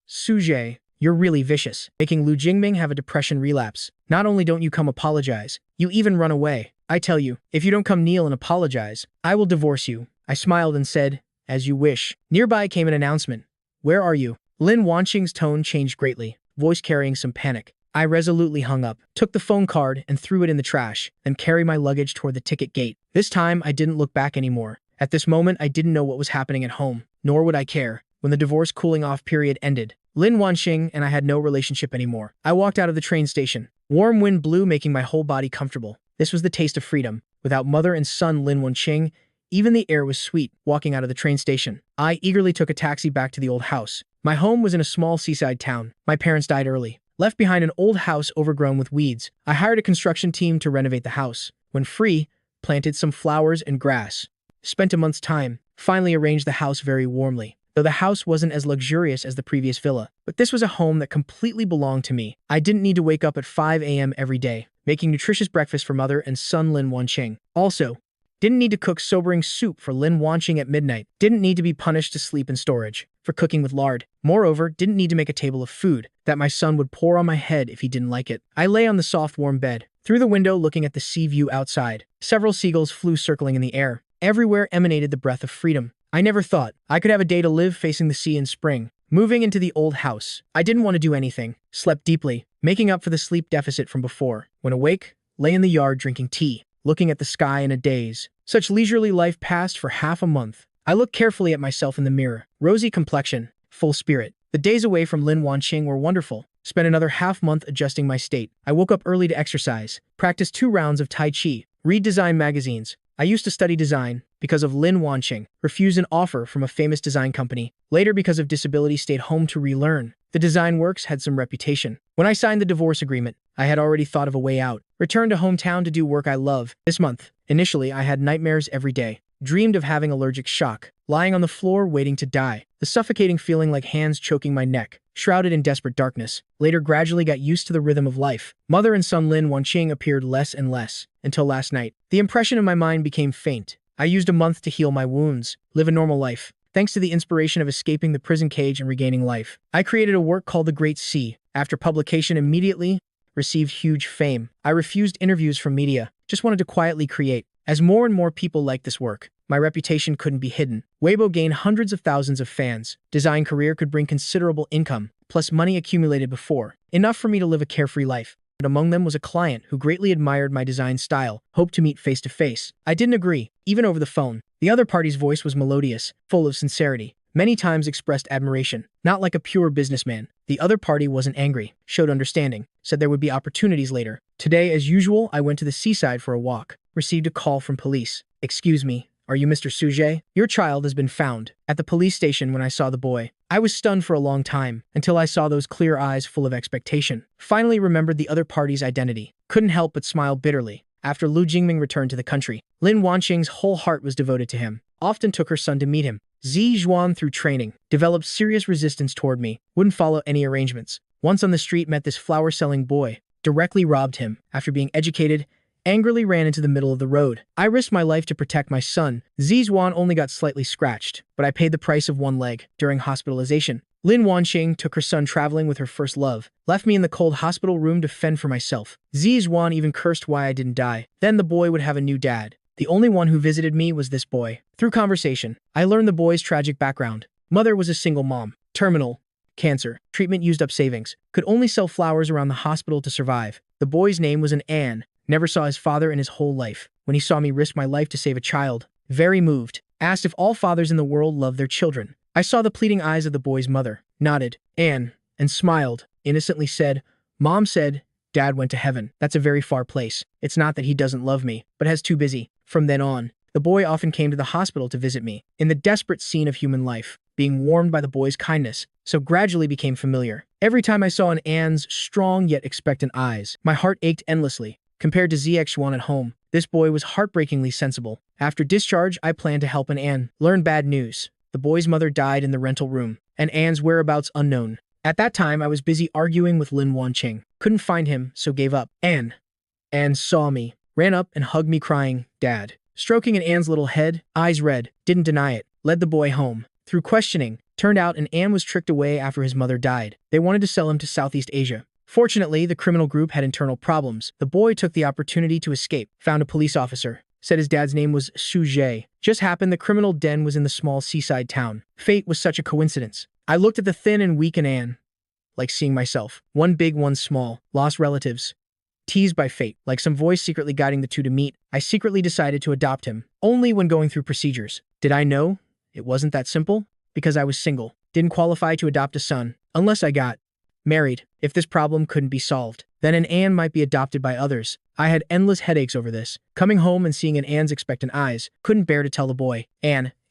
Suje, you're really vicious. Making Lu Jingming have a depression relapse. Not only don't you come apologize, you even run away. I tell you, if you don't come kneel and apologize, I will divorce you. I smiled and said, as you wish. Nearby came an announcement. Where are you? Lin Wanqing's tone changed greatly, voice carrying some panic. I resolutely hung up, took the phone card and threw it in the trash, then carried my luggage toward the ticket gate. This time, I didn't look back anymore. At this moment, I didn't know what was happening at home, nor would I care. When the divorce cooling-off period ended, Lin Wanqing and I had no relationship anymore. I walked out of the train station. Warm wind blew, making my whole body comfortable. This was the taste of freedom. Without mother and son Lin Wanqing, even the air was sweet. Walking out of the train station, I eagerly took a taxi back to the old house. My home was in a small seaside town. My parents died early. Left behind an old house overgrown with weeds. I hired a construction team to renovate the house. When free, planted some flowers and grass. Spent a month's time. Finally arranged the house very warmly. Though the house wasn't as luxurious as the previous villa, but this was a home that completely belonged to me. I didn't need to wake up at 5 a.m. every day, making nutritious breakfast for mother and son Lin Wanqing. Also, didn't need to cook sobering soup for Lin Wanqing at midnight. Didn't need to be punished to sleep in storage for cooking with lard. Moreover, didn't need to make a table of food that my son would pour on my head if he didn't like it. I lay on the soft warm bed, through the window looking at the sea view outside. Several seagulls flew circling in the air. Everywhere emanated the breath of freedom. I never thought I could have a day to live facing the sea in spring. Moving into the old house, I didn't want to do anything. Slept deeply, making up for the sleep deficit from before. When awake, lay in the yard drinking tea, looking at the sky in a daze. Such leisurely life passed for half a month. I looked carefully at myself in the mirror. Rosy complexion, full spirit. The days away from Lin Wanqing were wonderful. Spent another half month adjusting my state. I woke up early to exercise, practiced 2 rounds of Tai Chi, read design magazines. I used to study design because of Lin Wanqing, refused an offer from a famous design company. Later, because of disability, stayed home to relearn. The design works had some reputation. When I signed the divorce agreement, I had already thought of a way out. Returned to hometown to do work I love. This month, initially, I had nightmares every day. Dreamed of having allergic shock, lying on the floor waiting to die. The suffocating feeling like hands choking my neck, shrouded in desperate darkness. Later gradually got used to the rhythm of life. Mother and son Lin Wanqing appeared less and less, until last night. The impression in my mind became faint. I used a month to heal my wounds, live a normal life. Thanks to the inspiration of escaping the prison cage and regaining life, I created a work called The Great Sea. After publication, immediately received huge fame. I refused interviews from media, just wanted to quietly create. As more and more people liked this work, my reputation couldn't be hidden. Weibo gained hundreds of thousands of fans. Design career could bring considerable income, plus money accumulated before. Enough for me to live a carefree life. But among them was a client who greatly admired my design style, hoped to meet face to face. I didn't agree, even over the phone. The other party's voice was melodious, full of sincerity. Many times expressed admiration, not like a pure businessman. The other party wasn't angry, showed understanding, said there would be opportunities later. Today, as usual, I went to the seaside for a walk. Received a call from police. "Excuse me, are you Mr. Suje? Your child has been found." At the police station when I saw the boy, I was stunned for a long time, until I saw those clear eyes full of expectation. Finally remembered the other party's identity. Couldn't help but smile bitterly. After Lu Jingming returned to the country, Lin Wanqing's whole heart was devoted to him. Often took her son to meet him. Zi Zhuan, through training, developed serious resistance toward me. Wouldn't follow any arrangements. Once on the street, met this flower-selling boy. Directly robbed him. After being educated, angrily ran into the middle of the road. I risked my life to protect my son. Zizwan only got slightly scratched, but I paid the price of one leg. During hospitalization, Lin Wanqing took her son traveling with her first love, left me in the cold hospital room to fend for myself. Zizwan even cursed why I didn't die. Then the boy would have a new dad. The only one who visited me was this boy. Through conversation, I learned the boy's tragic background. Mother was a single mom, terminal, cancer, treatment used up savings, could only sell flowers around the hospital to survive. The boy's name was an An. Never saw his father in his whole life. When he saw me risk my life to save a child, very moved, asked if all fathers in the world love their children. I saw the pleading eyes of the boy's mother, nodded, and smiled, innocently said, "Mom said, Dad went to heaven. That's a very far place. It's not that he doesn't love me, but has too busy." From then on, the boy often came to the hospital to visit me, in the desperate scene of human life, being warmed by the boy's kindness, so gradually became familiar. Every time I saw an Anne's strong yet expectant eyes, my heart ached endlessly. Compared to ZX1 at home, this boy was heartbreakingly sensible. After discharge, I planned to help an Anne. Learned bad news. The boy's mother died in the rental room, and Anne's whereabouts unknown. At that time, I was busy arguing with Lin Wanqing. Couldn't find him, so gave up. Anne saw me, ran up and hugged me crying, "Dad." Stroking an Anne's little head, eyes red, didn't deny it, led the boy home. Through questioning, turned out an Anne was tricked away after his mother died. They wanted to sell him to Southeast Asia. Fortunately, the criminal group had internal problems. The boy took the opportunity to escape, found a police officer, said his dad's name was Suje. Just happened the criminal den was in the small seaside town. Fate was such a coincidence. I looked at the thin and weak Anne, like seeing myself. One big, one small, lost relatives. Teased by fate, like some voice secretly guiding the two to meet, I secretly decided to adopt him, only when going through procedures. Did I know it wasn't that simple? Because I was single, didn't qualify to adopt a son, unless I got married. If this problem couldn't be solved, then an Anne might be adopted by others. I had endless headaches over this. Coming home and seeing an Anne's expectant eyes, couldn't bear to tell the boy,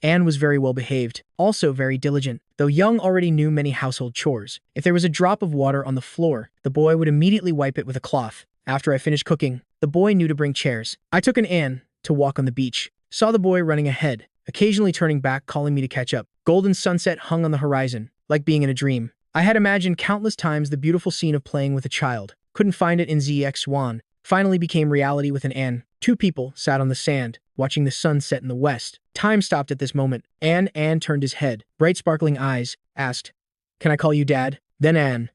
Anne was very well behaved, also very diligent, though Young already knew many household chores. If there was a drop of water on the floor, the boy would immediately wipe it with a cloth. After I finished cooking, the boy knew to bring chairs. I took an Anne to walk on the beach, saw the boy running ahead, occasionally turning back calling me to catch up. Golden sunset hung on the horizon, like being in a dream. I had imagined countless times the beautiful scene of playing with a child. Couldn't find it in ZX1. Finally became reality with an Anne. Two people sat on the sand, watching the sun set in the west. Time stopped at this moment. Anne turned his head, bright sparkling eyes, asked, "Can I call you Dad?" Then Anne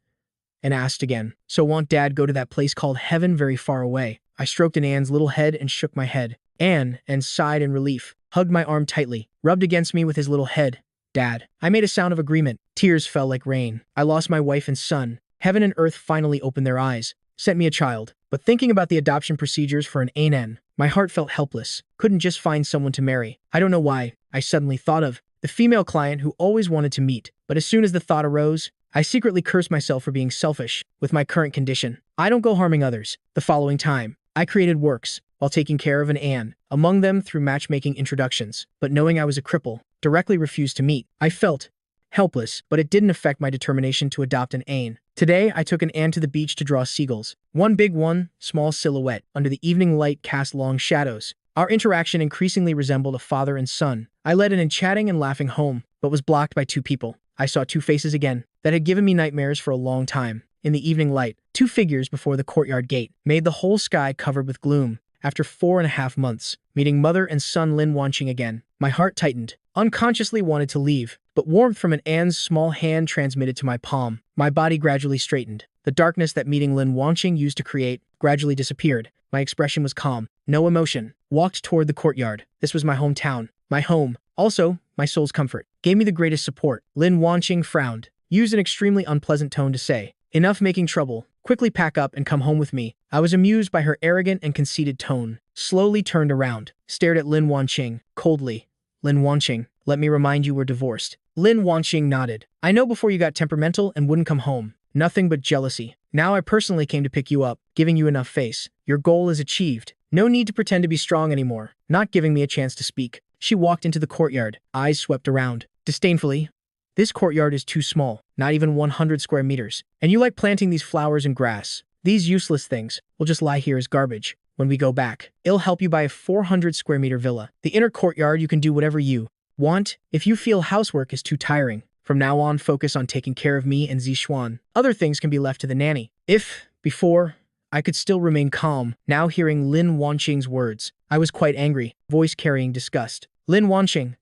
asked again, "So won't Dad go to that place called heaven very far away?" I stroked Anne's little head and shook my head. Anne sighed in relief, hugged my arm tightly, rubbed against me with his little head. "Dad." I made a sound of agreement. Tears fell like rain. I lost my wife and son. Heaven and earth finally opened their eyes, sent me a child. But thinking about the adoption procedures for an Anan, my heart felt helpless. Couldn't just find someone to marry. I don't know why. I suddenly thought of the female client who always wanted to meet. But as soon as the thought arose, I secretly cursed myself for being selfish with my current condition. I don't go harming others. The following time, I created works while taking care of an Anne, among them through matchmaking introductions. But knowing I was a cripple, directly refused to meet. I felt helpless, but it didn't affect my determination to adopt an Ain. Today, I took an Anne to the beach to draw seagulls. One big one, small silhouette, under the evening light cast long shadows. Our interaction increasingly resembled a father and son. I led in chatting and laughing home, but was blocked by two people. I saw two faces again that had given me nightmares for a long time. In the evening light, two figures before the courtyard gate made the whole sky covered with gloom. After 4.5 months, meeting mother and son Lin Wanqing again, my heart tightened. Unconsciously wanted to leave, but warmth from an Anne's small hand transmitted to my palm. My body gradually straightened. The darkness that meeting Lin Wanqing used to create gradually disappeared. My expression was calm, no emotion. Walked toward the courtyard. This was my hometown, my home, also my soul's comfort. Gave me the greatest support. Lin Wanqing frowned, used an extremely unpleasant tone to say, "Enough making trouble. Quickly pack up and come home with me." I was amused by her arrogant and conceited tone. Slowly turned around, stared at Lin Wanqing coldly. "Lin Wanqing, let me remind you we're divorced." Lin Wanqing nodded. "I know before you got temperamental and wouldn't come home. Nothing but jealousy. Now I personally came to pick you up, giving you enough face. Your goal is achieved. No need to pretend to be strong anymore." Not giving me a chance to speak, she walked into the courtyard, eyes swept around. Disdainfully, "This courtyard is too small, not even 100 square meters. And you like planting these flowers and grass. These useless things will just lie here as garbage. When we go back, it'll help you buy a 400 square meter villa. The inner courtyard you can do whatever you want if you feel housework is too tiring. From now on, focus on taking care of me and Zixuan. Other things can be left to the nanny." If, before, I could still remain calm, now hearing Lin Wanqing's words, I was quite angry, voice carrying disgust. "Lin Wanqing,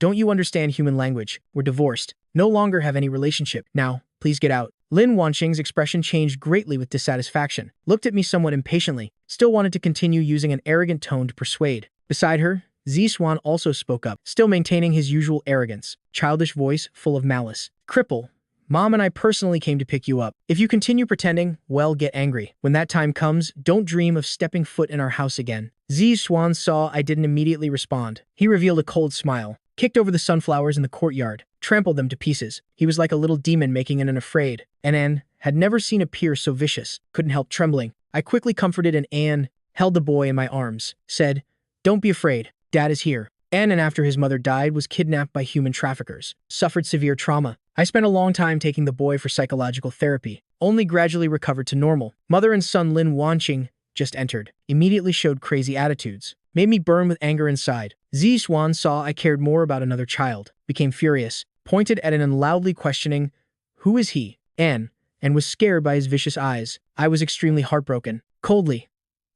don't you understand human language? We're divorced. No longer have any relationship. Now, please get out." Lin Wanqing's expression changed greatly with dissatisfaction, looked at me somewhat impatiently, still wanted to continue using an arrogant tone to persuade. Beside her, Zixuan also spoke up, still maintaining his usual arrogance, childish voice full of malice. "Cripple, Mom and I personally came to pick you up. If you continue pretending, well, get angry. When that time comes, don't dream of stepping foot in our house again." Zixuan saw I didn't immediately respond. He revealed a cold smile, kicked over the sunflowers in the courtyard, trampled them to pieces. He was like a little demon making an afraid. Anne had never seen a peer so vicious, couldn't help trembling. I quickly comforted Anne, held the boy in my arms, said, "Don't be afraid. Dad is here." Anne, after his mother died, was kidnapped by human traffickers, suffered severe trauma. I spent a long time taking the boy for psychological therapy, only gradually recovered to normal. Mother and son Lin Wanqing just entered, immediately showed crazy attitudes, made me burn with anger inside. Zixuan saw I cared more about another child, became furious, pointed at Anne and loudly questioning, "Who is he?" Anne, and was scared by his vicious eyes. I was extremely heartbroken. Coldly,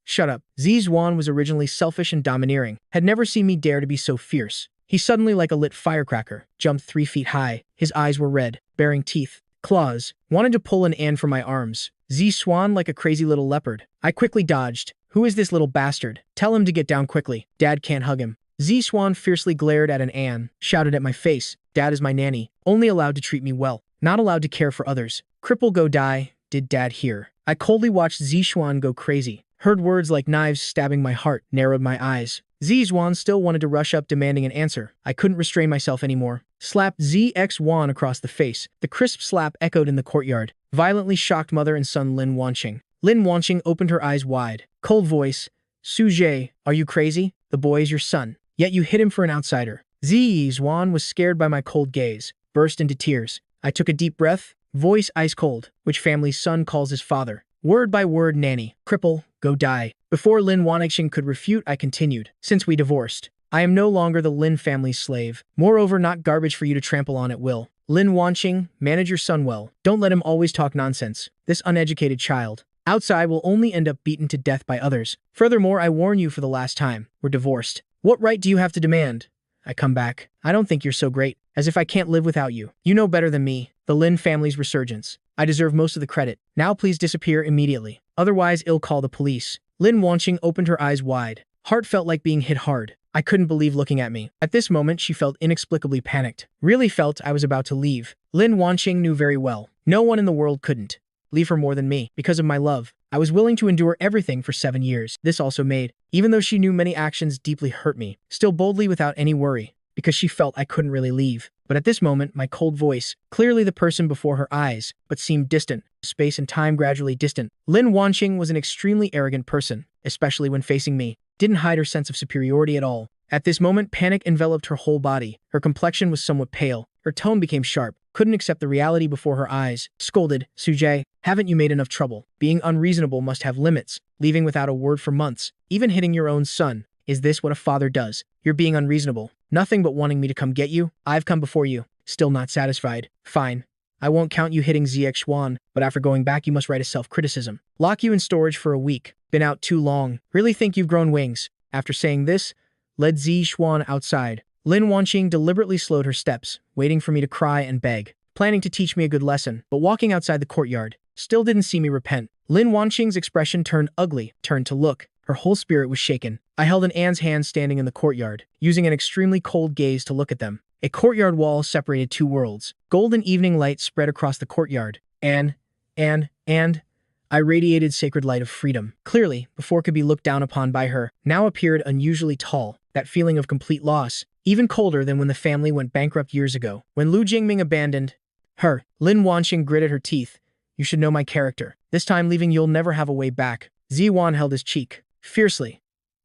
"Shut up." Zixuan was originally selfish and domineering, had never seen me dare to be so fierce. He suddenly, like a lit firecracker, jumped 3 feet high. His eyes were red, bearing teeth, claws, wanted to pull an Anne from my arms. Zixuan like a crazy little leopard. I quickly dodged. "Who is this little bastard? Tell him to get down quickly. Dad can't hug him." Zixuan fiercely glared at an Anne, shouted at my face, "Dad is my nanny, only allowed to treat me well, not allowed to care for others. Cripple go die, did Dad hear?" I coldly watched Zixuan go crazy. Heard words like knives stabbing my heart, narrowed my eyes. Zixuan still wanted to rush up demanding an answer. I couldn't restrain myself anymore. Slapped ZX1 across the face. The crisp slap echoed in the courtyard. Violently shocked mother and son Lin Wanqing. Lin Wanqing opened her eyes wide. Cold voice, "Suje, are you crazy? The boy is your son. Yet you hit him for an outsider." Zi Zhuan was scared by my cold gaze, burst into tears. I took a deep breath, voice ice cold, which family's son calls his father. Word by word, nanny, cripple, go die. Before Lin Wanixing could refute, I continued. Since we divorced, I am no longer the Lin family's slave. Moreover, not garbage for you to trample on at will. Lin Wanqing, manage your son well. Don't let him always talk nonsense. This uneducated child outside will only end up beaten to death by others. Furthermore, I warn you for the last time. We're divorced. What right do you have to demand? I come back. I don't think you're so great. As if I can't live without you. You know better than me. The Lin family's resurgence. I deserve most of the credit. Now please disappear immediately. Otherwise, I'll call the police. Lin Wanqing opened her eyes wide. Heart felt like being hit hard. I couldn't believe looking at me. At this moment, she felt inexplicably panicked. Really felt I was about to leave. Lin Wanqing knew very well. No one in the world couldn't leave her more than me. Because of my love, I was willing to endure everything for 7 years. This also made, even though she knew many actions deeply hurt me, still boldly without any worry, because she felt I couldn't really leave. But at this moment, my cold voice, clearly the person before her eyes, but seemed distant, space and time gradually distant. Lin Wanqing was an extremely arrogant person, especially when facing me, didn't hide her sense of superiority at all. At this moment, panic enveloped her whole body. Her complexion was somewhat pale. Her tone became sharp, couldn't accept the reality before her eyes. Scolded, Sujay, haven't you made enough trouble? Being unreasonable must have limits. Leaving without a word for months, even hitting your own son. Is this what a father does? You're being unreasonable. Nothing but wanting me to come get you? I've come before you. Still not satisfied. Fine. I won't count you hitting ZX Xuan, but after going back you must write a self-criticism. Lock you in storage for a week. Been out too long. Really think you've grown wings. After saying this, led Zi Xuan outside. Lin Wanqing deliberately slowed her steps, waiting for me to cry and beg, planning to teach me a good lesson, but walking outside the courtyard, still didn't see me repent. Lin Wanqing's expression turned ugly, turned to look. Her whole spirit was shaken. I held an Anne's hand standing in the courtyard, using an extremely cold gaze to look at them. A courtyard wall separated two worlds. Golden evening light spread across the courtyard. And I radiated sacred light of freedom. Clearly, before could be looked down upon by her, now appeared unusually tall. That feeling of complete loss, even colder than when the family went bankrupt years ago. When Lu Jingming abandoned her, Lin Wanqing gritted her teeth. You should know my character. This time leaving you'll never have a way back. Zi Wan held his cheek, fiercely.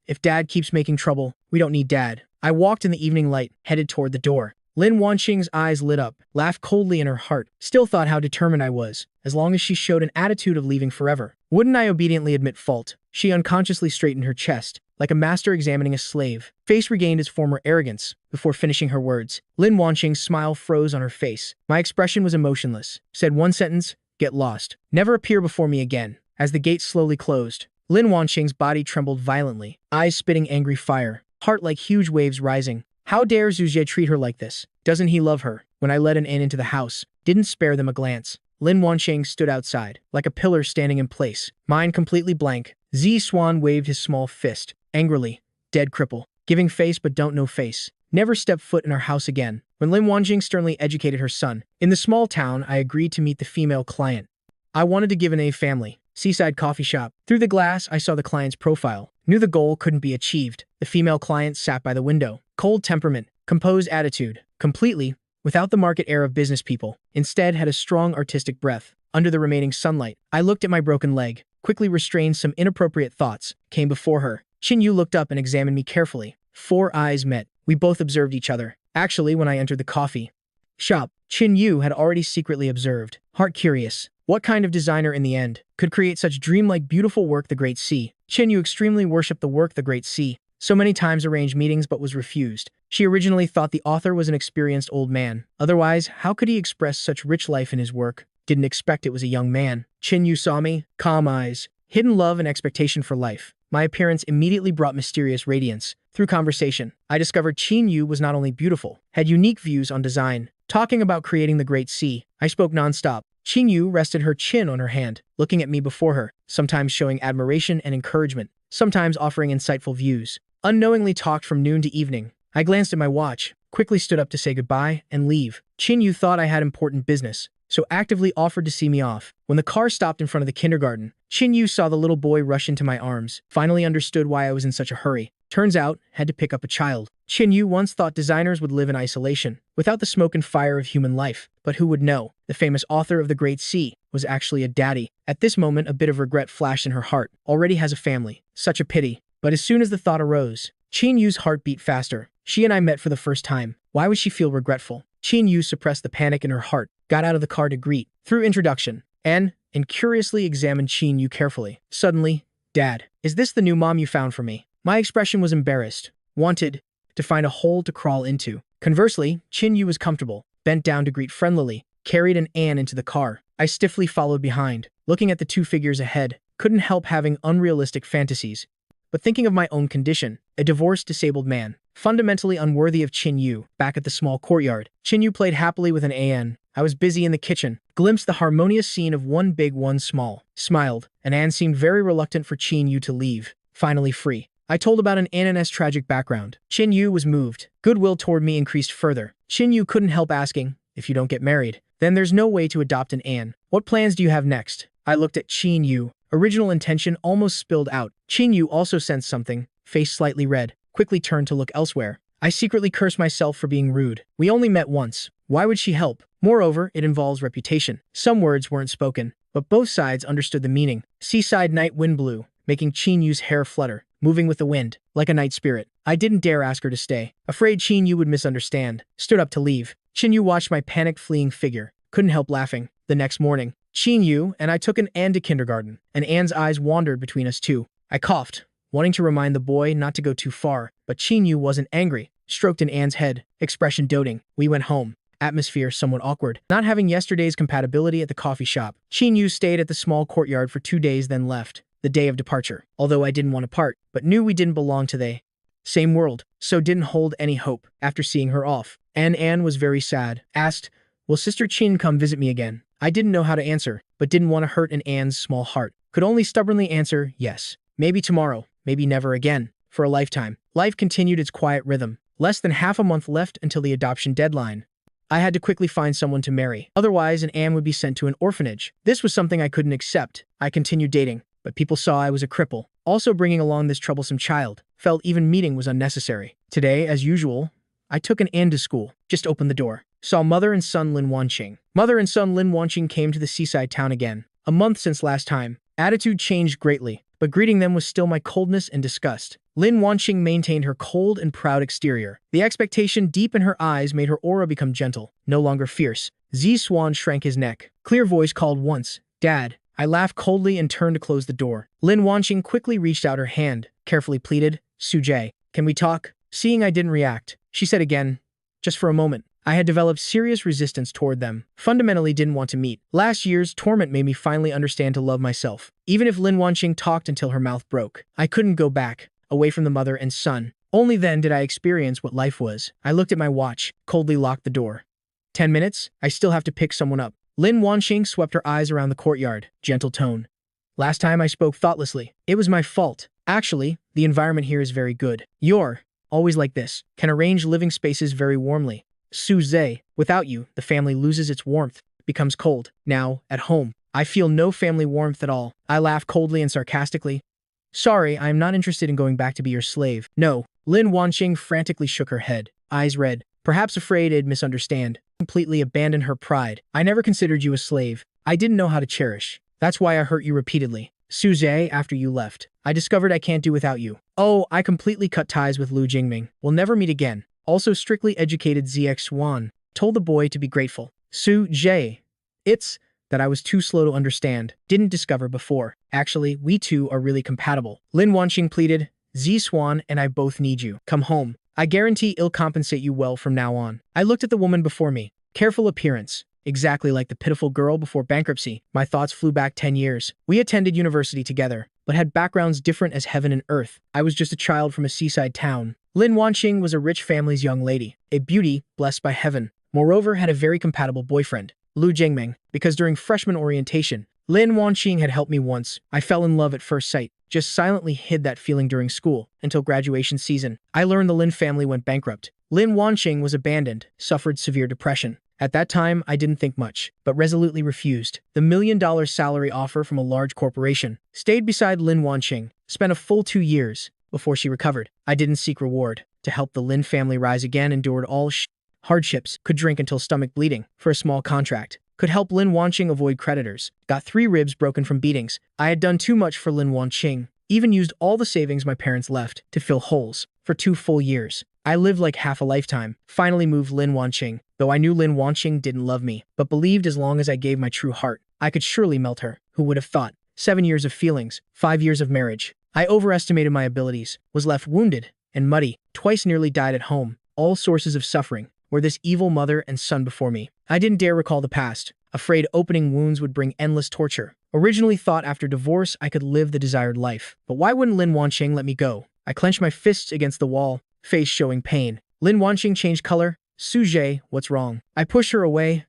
If Dad keeps making trouble, we don't need Dad. I walked in the evening light, headed toward the door. Lin Wanqing's eyes lit up, laughed coldly in her heart. Still thought how determined I was, as long as she showed an attitude of leaving forever. Wouldn't I obediently admit fault? She unconsciously straightened her chest, like a master examining a slave. Face regained its former arrogance. Before finishing her words, Lin Wanqing's smile froze on her face. My expression was emotionless. Said one sentence, get lost. Never appear before me again. As the gate slowly closed, Lin Wanqing's body trembled violently, eyes spitting angry fire, heart like huge waves rising. How dare Zhu treat her like this? Doesn't he love her? When I led an An into the house, didn't spare them a glance. Lin Wanqing stood outside, like a pillar standing in place, mind completely blank. Zi Xuan waved his small fist, angrily. Dead cripple. Giving face but don't know face. Never step foot in our house again. When Lin Wanqing sternly educated her son, in the small town I agreed to meet the female client. I wanted to give an A family. Seaside coffee shop. Through the glass, I saw the client's profile. Knew the goal couldn't be achieved. The female client sat by the window. Cold temperament, composed attitude, completely, without the market air of business people. Instead, had a strong artistic breath. Under the remaining sunlight, I looked at my broken leg, quickly restrained some inappropriate thoughts, came before her. Qin Yu looked up and examined me carefully. 4 eyes met. We both observed each other. Actually, when I entered the coffee shop, Qin Yu had already secretly observed. Heart curious. What kind of designer in the end could create such dreamlike beautiful work the Great Sea? Qin Yu extremely worshipped the work the Great Sea. So many times arranged meetings but was refused. She originally thought the author was an experienced old man. Otherwise, how could he express such rich life in his work? Didn't expect it was a young man. Qin Yu saw me, calm eyes, hidden love and expectation for life. My appearance immediately brought mysterious radiance. Through conversation, I discovered Qin Yu was not only beautiful, had unique views on design. Talking about creating the Great Sea, I spoke nonstop. Qin Yu rested her chin on her hand, looking at me before her, sometimes showing admiration and encouragement, sometimes offering insightful views. Unknowingly talked from noon to evening. I glanced at my watch, quickly stood up to say goodbye and leave. Qin Yu thought I had important business, so actively offered to see me off. When the car stopped in front of the kindergarten, Qin Yu saw the little boy rush into my arms, finally understood why I was in such a hurry. Turns out, had to pick up a child. Qin Yu once thought designers would live in isolation, without the smoke and fire of human life. But who would know? The famous author of The Great Sea was actually a daddy. At this moment, a bit of regret flashed in her heart. Already has a family. Such a pity. But as soon as the thought arose, Qin Yu's heart beat faster. She and I met for the first time. Why would she feel regretful? Chin Yu suppressed the panic in her heart, got out of the car to greet, through introduction, and curiously examined Chin Yu carefully. Suddenly, Dad, is this the new mom you found for me? My expression was embarrassed, wanted to find a hole to crawl into. Conversely, Chin Yu was comfortable, bent down to greet friendlily, carried an Anne into the car. I stiffly followed behind, looking at the two figures ahead, couldn't help having unrealistic fantasies. But thinking of my own condition, a divorced, disabled man, fundamentally unworthy of Chin Yu. Back at the small courtyard, Chin Yu played happily with an An. I was busy in the kitchen, glimpsed the harmonious scene of one big, one small, smiled, and Anne seemed very reluctant for Chin Yu to leave. Finally free, I told about an Ann's tragic background. Chin Yu was moved. Goodwill toward me increased further. Chin Yu couldn't help asking, if you don't get married, then there's no way to adopt an An. What plans do you have next? I looked at Chin Yu. Original intention almost spilled out. Chin Yu also sensed something, face slightly red, quickly turned to look elsewhere. I secretly cursed myself for being rude. We only met once. Why would she help? Moreover, it involves reputation. Some words weren't spoken, but both sides understood the meaning. Seaside night wind blew, making Chin Yu's hair flutter, moving with the wind, like a night spirit. I didn't dare ask her to stay, afraid Chin Yu would misunderstand. Stood up to leave. Chin Yu watched my panicked fleeing figure, couldn't help laughing. The next morning, Chin Yu and I took an Anne to kindergarten, and Anne's eyes wandered between us two. I coughed, wanting to remind the boy not to go too far, but Chin Yu wasn't angry, stroked in Anne's head, expression doting. We went home. Atmosphere somewhat awkward. Not having yesterday's compatibility at the coffee shop, Chin Yu stayed at the small courtyard for 2 days then left, the day of departure. Although I didn't want to part, but knew we didn't belong to the same world, so didn't hold any hope after seeing her off. And Anne was very sad. Asked, will Sister Chin come visit me again? I didn't know how to answer, but didn't want to hurt an Anne's small heart. Could only stubbornly answer, yes. Maybe tomorrow, maybe never again. For a lifetime. Life continued its quiet rhythm. Less than half a month left until the adoption deadline. I had to quickly find someone to marry. Otherwise, an Anne would be sent to an orphanage. This was something I couldn't accept. I continued dating, but people saw I was a cripple. Also bringing along this troublesome child. Felt even meeting was unnecessary. Today, as usual, I took an Anne to school. Just opened the door. Saw mother and son Lin Wanqing. Mother and son Lin Wanqing came to the seaside town again. A month since last time. Attitude changed greatly, but greeting them was still my coldness and disgust. Lin Wanqing maintained her cold and proud exterior. The expectation deep in her eyes made her aura become gentle, no longer fierce. Zi Swan shrank his neck. Clear voice called once, Dad. I laughed coldly and turned to close the door. Lin Wanqing quickly reached out her hand, carefully pleaded, Sujie, can we talk? Seeing I didn't react, she said again, just for a moment. I had developed serious resistance toward them. Fundamentally didn't want to meet. Last year's torment made me finally understand to love myself. Even if Lin Wanqing talked until her mouth broke, I couldn't go back, away from the mother and son. Only then did I experience what life was. I looked at my watch, coldly locked the door. 10 minutes? I still have to pick someone up. Lin Wanqing swept her eyes around the courtyard, gentle tone. Last time I spoke thoughtlessly. It was my fault. Actually, the environment here is very good. You're always like this. Can arrange living spaces very warmly. Suze, without you, the family loses its warmth, becomes cold. Now, at home, I feel no family warmth at all. I laugh coldly and sarcastically. Sorry, I am not interested in going back to be your slave. No. Lin Wanqing frantically shook her head, eyes red, perhaps afraid I'd misunderstand. Completely abandoned her pride. I never considered you a slave. I didn't know how to cherish. That's why I hurt you repeatedly. Suze, after you left, I discovered I can't do without you. Oh, I completely cut ties with Lu Jingming. We'll never meet again. Also strictly educated ZX Swan, told the boy to be grateful. Su-Jie. It's that I was too slow to understand, didn't discover before. Actually, we two are really compatible. Lin Wanqing pleaded, Z Swan and I both need you. Come home. I guarantee I'll compensate you well from now on. I looked at the woman before me. Careful appearance. Exactly like the pitiful girl before bankruptcy. My thoughts flew back 10 years. We attended university together, but had backgrounds different as heaven and earth. I was just a child from a seaside town. Lin Wanqing was a rich family's young lady, a beauty blessed by heaven. Moreover, had a very compatible boyfriend, Lu Jingming, because during freshman orientation, Lin Wanqing had helped me once. I fell in love at first sight, just silently hid that feeling during school, until graduation season. I learned the Lin family went bankrupt. Lin Wanqing was abandoned, suffered severe depression. At that time, I didn't think much, but resolutely refused the $1 million salary offer from a large corporation. Stayed beside Lin Wanqing, spent a full 2 years before she recovered. I didn't seek reward. To help the Lin family rise again, endured all hardships, could drink until stomach bleeding for a small contract. Could help Lin Wanqing avoid creditors. Got 3 ribs broken from beatings. I had done too much for Lin Wanqing. Even used all the savings my parents left to fill holes for 2 full years. I lived like half a lifetime. Finally moved Lin Wanqing, though I knew Lin Wanqing didn't love me, but believed as long as I gave my true heart, I could surely melt her. Who would have thought? 7 years of feelings, 5 years of marriage. I overestimated my abilities, was left wounded and muddy, twice nearly died at home. All sources of suffering were this evil mother and son before me. I didn't dare recall the past, afraid opening wounds would bring endless torture. Originally thought after divorce I could live the desired life. But why wouldn't Lin Wanqing let me go? I clenched my fists against the wall, face showing pain. Lin Wanqing changed color. Suje, what's wrong? I pushed her away.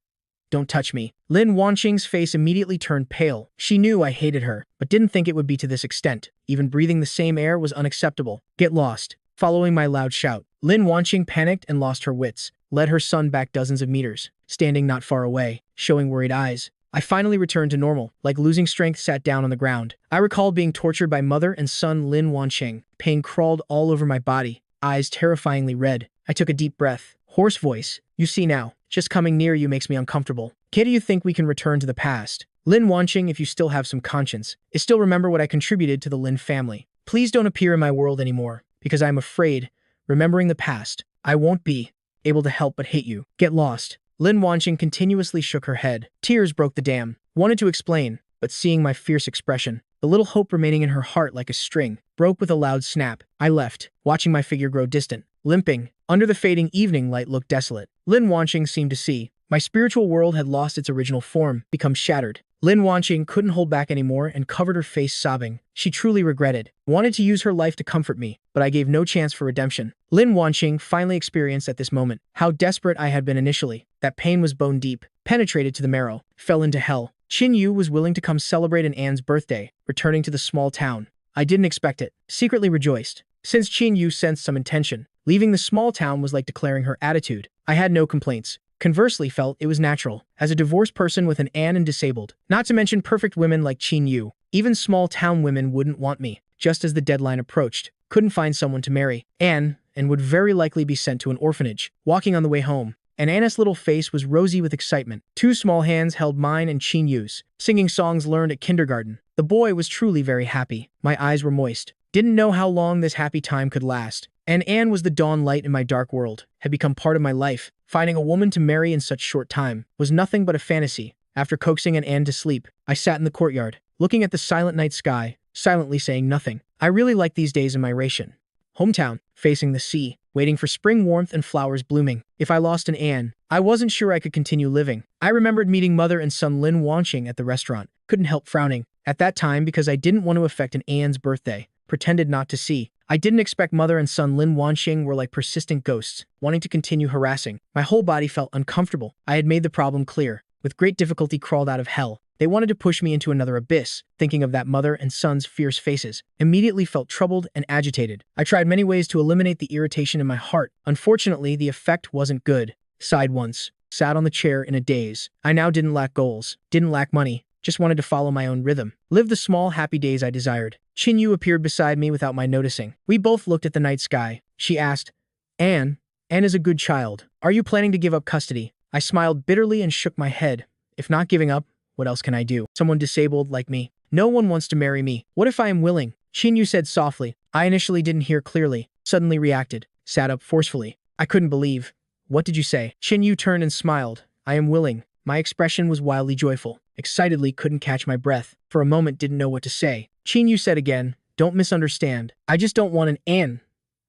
Don't touch me. Lin Wanqing's face immediately turned pale. She knew I hated her, but didn't think it would be to this extent. Even breathing the same air was unacceptable. Get lost. Following my loud shout, Lin Wanqing panicked and lost her wits, led her son back dozens of meters, standing not far away, showing worried eyes. I finally returned to normal, like losing strength sat down on the ground. I recalled being tortured by mother and son Lin Wanqing. Pain crawled all over my body, eyes terrifyingly red. I took a deep breath. Hoarse voice. You see now, just coming near you makes me uncomfortable. Kid, do you think we can return to the past? Lin Wanqing, if you still have some conscience, is still remember what I contributed to the Lin family. Please don't appear in my world anymore, because I'm afraid, remembering the past, I won't be able to help but hate you. Get lost. Lin Wanqing continuously shook her head. Tears broke the dam. Wanted to explain, but seeing my fierce expression, the little hope remaining in her heart like a string, broke with a loud snap. I left, watching my figure grow distant, limping. Under the fading evening light looked desolate. Lin Wanqing seemed to see. My spiritual world had lost its original form, become shattered. Lin Wanqing couldn't hold back anymore and covered her face sobbing. She truly regretted, wanted to use her life to comfort me, but I gave no chance for redemption. Lin Wanqing finally experienced at this moment how desperate I had been initially. That pain was bone deep, penetrated to the marrow, fell into hell. Qin Yu was willing to come celebrate an Anne's birthday, returning to the small town. I didn't expect it, secretly rejoiced. Since Qin Yu sensed some intention, leaving the small town was like declaring her attitude. I had no complaints. Conversely felt it was natural, as a divorced person with an Anne and disabled. Not to mention perfect women like Qin Yu. Even small town women wouldn't want me. Just as the deadline approached, couldn't find someone to marry Anne, and would very likely be sent to an orphanage. Walking on the way home, and Anna's little face was rosy with excitement. 2 small hands held mine and Qin Yu's, singing songs learned at kindergarten. The boy was truly very happy. My eyes were moist. Didn't know how long this happy time could last. And Anne was the dawn light in my dark world, had become part of my life. Finding a woman to marry in such short time was nothing but a fantasy. After coaxing an Anne to sleep, I sat in the courtyard, looking at the silent night sky, silently saying nothing. I really like these days in my ration. Hometown, facing the sea, waiting for spring warmth and flowers blooming. If I lost an Anne, I wasn't sure I could continue living. I remembered meeting mother and son Lin Wanqing at the restaurant. Couldn't help frowning. At that time, because I didn't want to affect an Anne's birthday, pretended not to see. I didn't expect mother and son Lin Wanqing were like persistent ghosts, wanting to continue harassing. My whole body felt uncomfortable. I had made the problem clear. With great difficulty crawled out of hell. They wanted to push me into another abyss. Thinking of that mother and son's fierce faces, immediately felt troubled and agitated. I tried many ways to eliminate the irritation in my heart. Unfortunately, the effect wasn't good. Sighed once. Sat on the chair in a daze. I now didn't lack goals. Didn't lack money. Just wanted to follow my own rhythm. Live the small, happy days I desired. Qin Yu appeared beside me without my noticing. We both looked at the night sky. She asked, Anne is a good child. Are you planning to give up custody? I smiled bitterly and shook my head. If not giving up, what else can I do? Someone disabled like me. No one wants to marry me. What if I am willing? Qin Yu said softly. I initially didn't hear clearly. Suddenly reacted. Sat up forcefully. I couldn't believe. What did you say? Qin Yu turned and smiled. I am willing. My expression was wildly joyful. Excitedly couldn't catch my breath. For a moment didn't know what to say. Qin Yu said again, don't misunderstand. I just don't want an Anne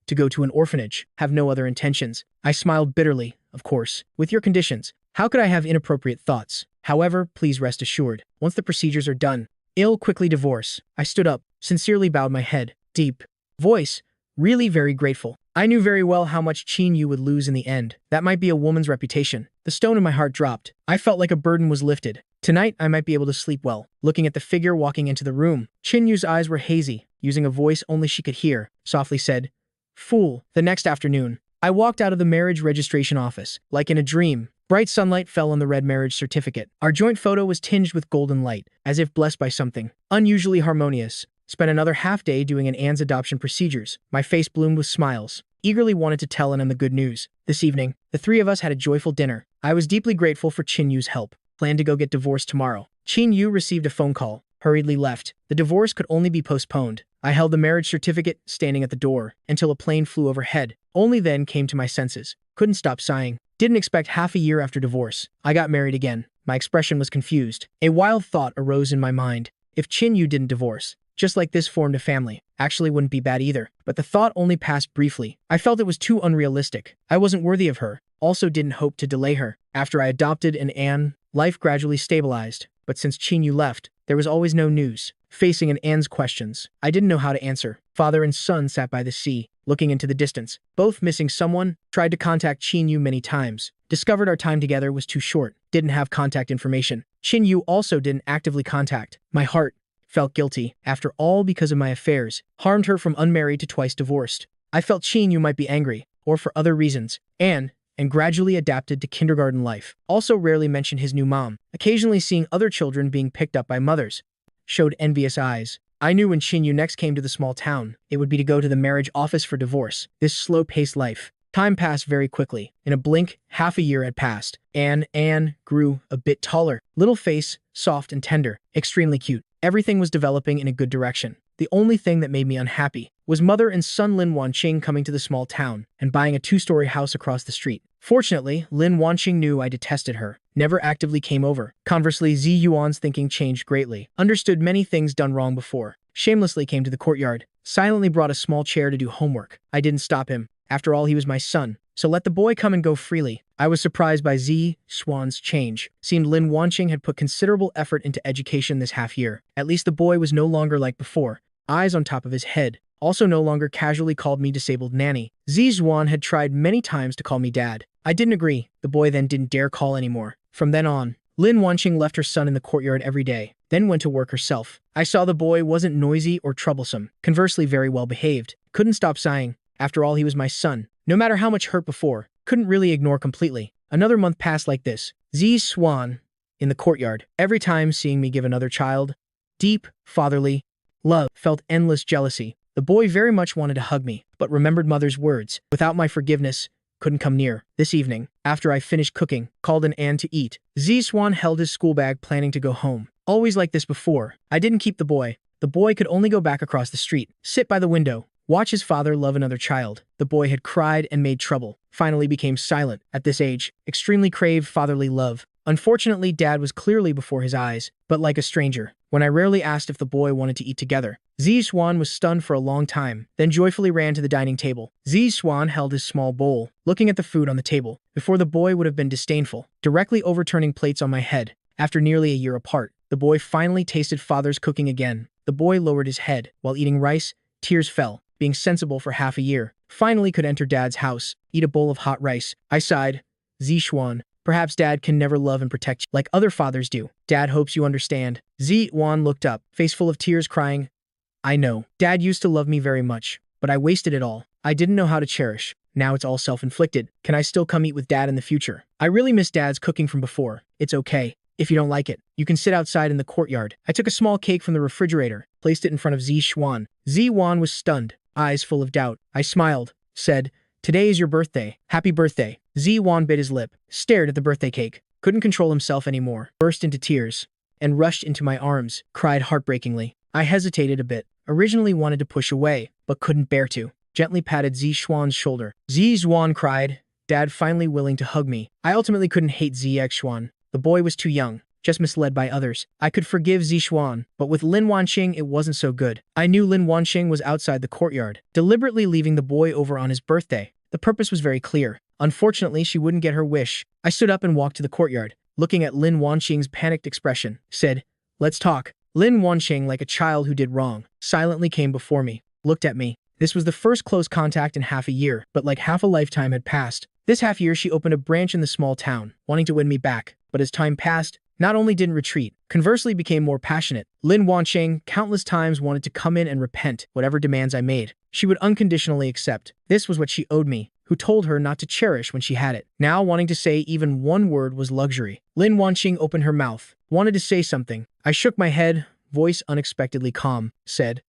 to go to an orphanage. Have no other intentions. I smiled bitterly, of course. With your conditions, how could I have inappropriate thoughts? However, please rest assured, once the procedures are done, I'll quickly divorce. I stood up, sincerely bowed my head. Deep voice, really very grateful. I knew very well how much Qin Yu would lose in the end. That might be a woman's reputation. The stone in my heart dropped. I felt like a burden was lifted. Tonight, I might be able to sleep well. Looking at the figure walking into the room, Qin Yu's eyes were hazy. Using a voice only she could hear, softly said, Fool. The next afternoon, I walked out of the marriage registration office. Like in a dream, bright sunlight fell on the red marriage certificate. Our joint photo was tinged with golden light, as if blessed by something unusually harmonious. Spent another half day doing an Anne's adoption procedures. My face bloomed with smiles. Eagerly wanted to tell Anne the good news. This evening, the 3 of us had a joyful dinner. I was deeply grateful for Qin Yu's help. Planned to go get divorced tomorrow. Qin Yu received a phone call. Hurriedly left. The divorce could only be postponed. I held the marriage certificate, standing at the door, until a plane flew overhead. Only then came to my senses. Couldn't stop sighing. Didn't expect half a year after divorce. I got married again. My expression was confused. A wild thought arose in my mind. If Chin-Yu didn't divorce, just like this formed a family, actually wouldn't be bad either. But the thought only passed briefly. I felt it was too unrealistic. I wasn't worthy of her. Also didn't hope to delay her. After I adopted an Anne, life gradually stabilized. But since Chin-Yu left, there was always no news. Facing an Anne's questions, I didn't know how to answer. Father and son sat by the sea, looking into the distance. Both missing someone, tried to contact Chin-Yu many times. Discovered our time together was too short. Didn't have contact information. Chin-Yu also didn't actively contact. My heart felt guilty. After all, because of my affairs, harmed her from unmarried to twice divorced. I felt Chin-Yu might be angry, or for other reasons. And gradually adapted to kindergarten life. Also rarely mentioned his new mom. Occasionally seeing other children being picked up by mothers. Showed envious eyes. I knew when Chin-Yu next came to the small town, it would be to go to the marriage office for divorce. This slow-paced life. Time passed very quickly. In a blink, half a year had passed. Anne grew a bit taller. Little face, soft and tender. Extremely cute. Everything was developing in a good direction. The only thing that made me unhappy was mother and son Lin Wanqing coming to the small town and buying a two-story house across the street. Fortunately, Lin Wanqing knew I detested her, never actively came over. Conversely, Zi Yuan's thinking changed greatly, understood many things done wrong before, shamelessly came to the courtyard, silently brought a small chair to do homework. I didn't stop him. After all, he was my son, so let the boy come and go freely. I was surprised by Zi Xuan's change. Seemed Lin Wanqing had put considerable effort into education this half year. At least the boy was no longer like before, eyes on top of his head. Also no longer casually called me disabled nanny. Zi Xuan had tried many times to call me dad. I didn't agree. The boy then didn't dare call anymore. From then on, Lin Wanqing left her son in the courtyard every day, then went to work herself. I saw the boy wasn't noisy or troublesome, conversely very well behaved. Couldn't stop sighing. After all, he was my son. No matter how much hurt before, couldn't really ignore completely. Another month passed like this. Zi Xuan in the courtyard. Every time seeing me give another child, deep, fatherly love, felt endless jealousy. The boy very much wanted to hug me, but remembered mother's words. Without my forgiveness, couldn't come near. This evening, after I finished cooking, called an Anne to eat. Zi Xuan held his school bag planning to go home. Always like this before. I didn't keep the boy. The boy could only go back across the street, sit by the window, watch his father love another child. The boy had cried and made trouble. Finally became silent. At this age, extremely craved fatherly love. Unfortunately, dad was clearly before his eyes, but like a stranger. When I rarely asked if the boy wanted to eat together, Zi Xuan was stunned for a long time, then joyfully ran to the dining table. Zi Xuan held his small bowl, looking at the food on the table. Before the boy would have been disdainful, directly overturning plates on my head. After nearly a year apart, the boy finally tasted father's cooking again. The boy lowered his head. While eating rice, tears fell. Being sensible for half a year, finally could enter dad's house, eat a bowl of hot rice. I sighed. Zi Xuan, perhaps dad can never love and protect you like other fathers do. Dad hopes you understand. Zi Xuan looked up, face full of tears, crying, I know. Dad used to love me very much, but I wasted it all. I didn't know how to cherish. Now it's all self-inflicted. Can I still come eat with dad in the future? I really miss dad's cooking from before. It's okay. If you don't like it, you can sit outside in the courtyard. I took a small cake from the refrigerator, placed it in front of Zi Xuan. Zi Xuan was stunned, eyes full of doubt. I smiled, said, Today is your birthday. Happy birthday. Zi Xuan bit his lip, stared at the birthday cake, couldn't control himself anymore, burst into tears, and rushed into my arms, cried heartbreakingly. I hesitated a bit, originally wanted to push away, but couldn't bear to. Gently patted Zi Xuan's shoulder. Zi Xuan cried, Dad finally willing to hug me. I ultimately couldn't hate Zi Xuan. The boy was too young, just misled by others. I could forgive Zi Xuan, but with Lin Wanqing it wasn't so good. I knew Lin Wanqing was outside the courtyard, deliberately leaving the boy over on his birthday. The purpose was very clear. Unfortunately, she wouldn't get her wish. I stood up and walked to the courtyard, looking at Lin Wanqing's panicked expression, said, Let's talk. Lin Wanqing, like a child who did wrong, silently came before me, looked at me. This was the first close contact in half a year, but like half a lifetime had passed. This half year she opened a branch in the small town, wanting to win me back. But as time passed, not only didn't retreat, conversely became more passionate. Lin Wanqing countless times wanted to come in and repent whatever demands I made. She would unconditionally accept. This was what she owed me, who told her not to cherish when she had it. Now wanting to say even one word was luxury. Lin Wanqing opened her mouth, wanted to say something. I shook my head, voice unexpectedly calm, said,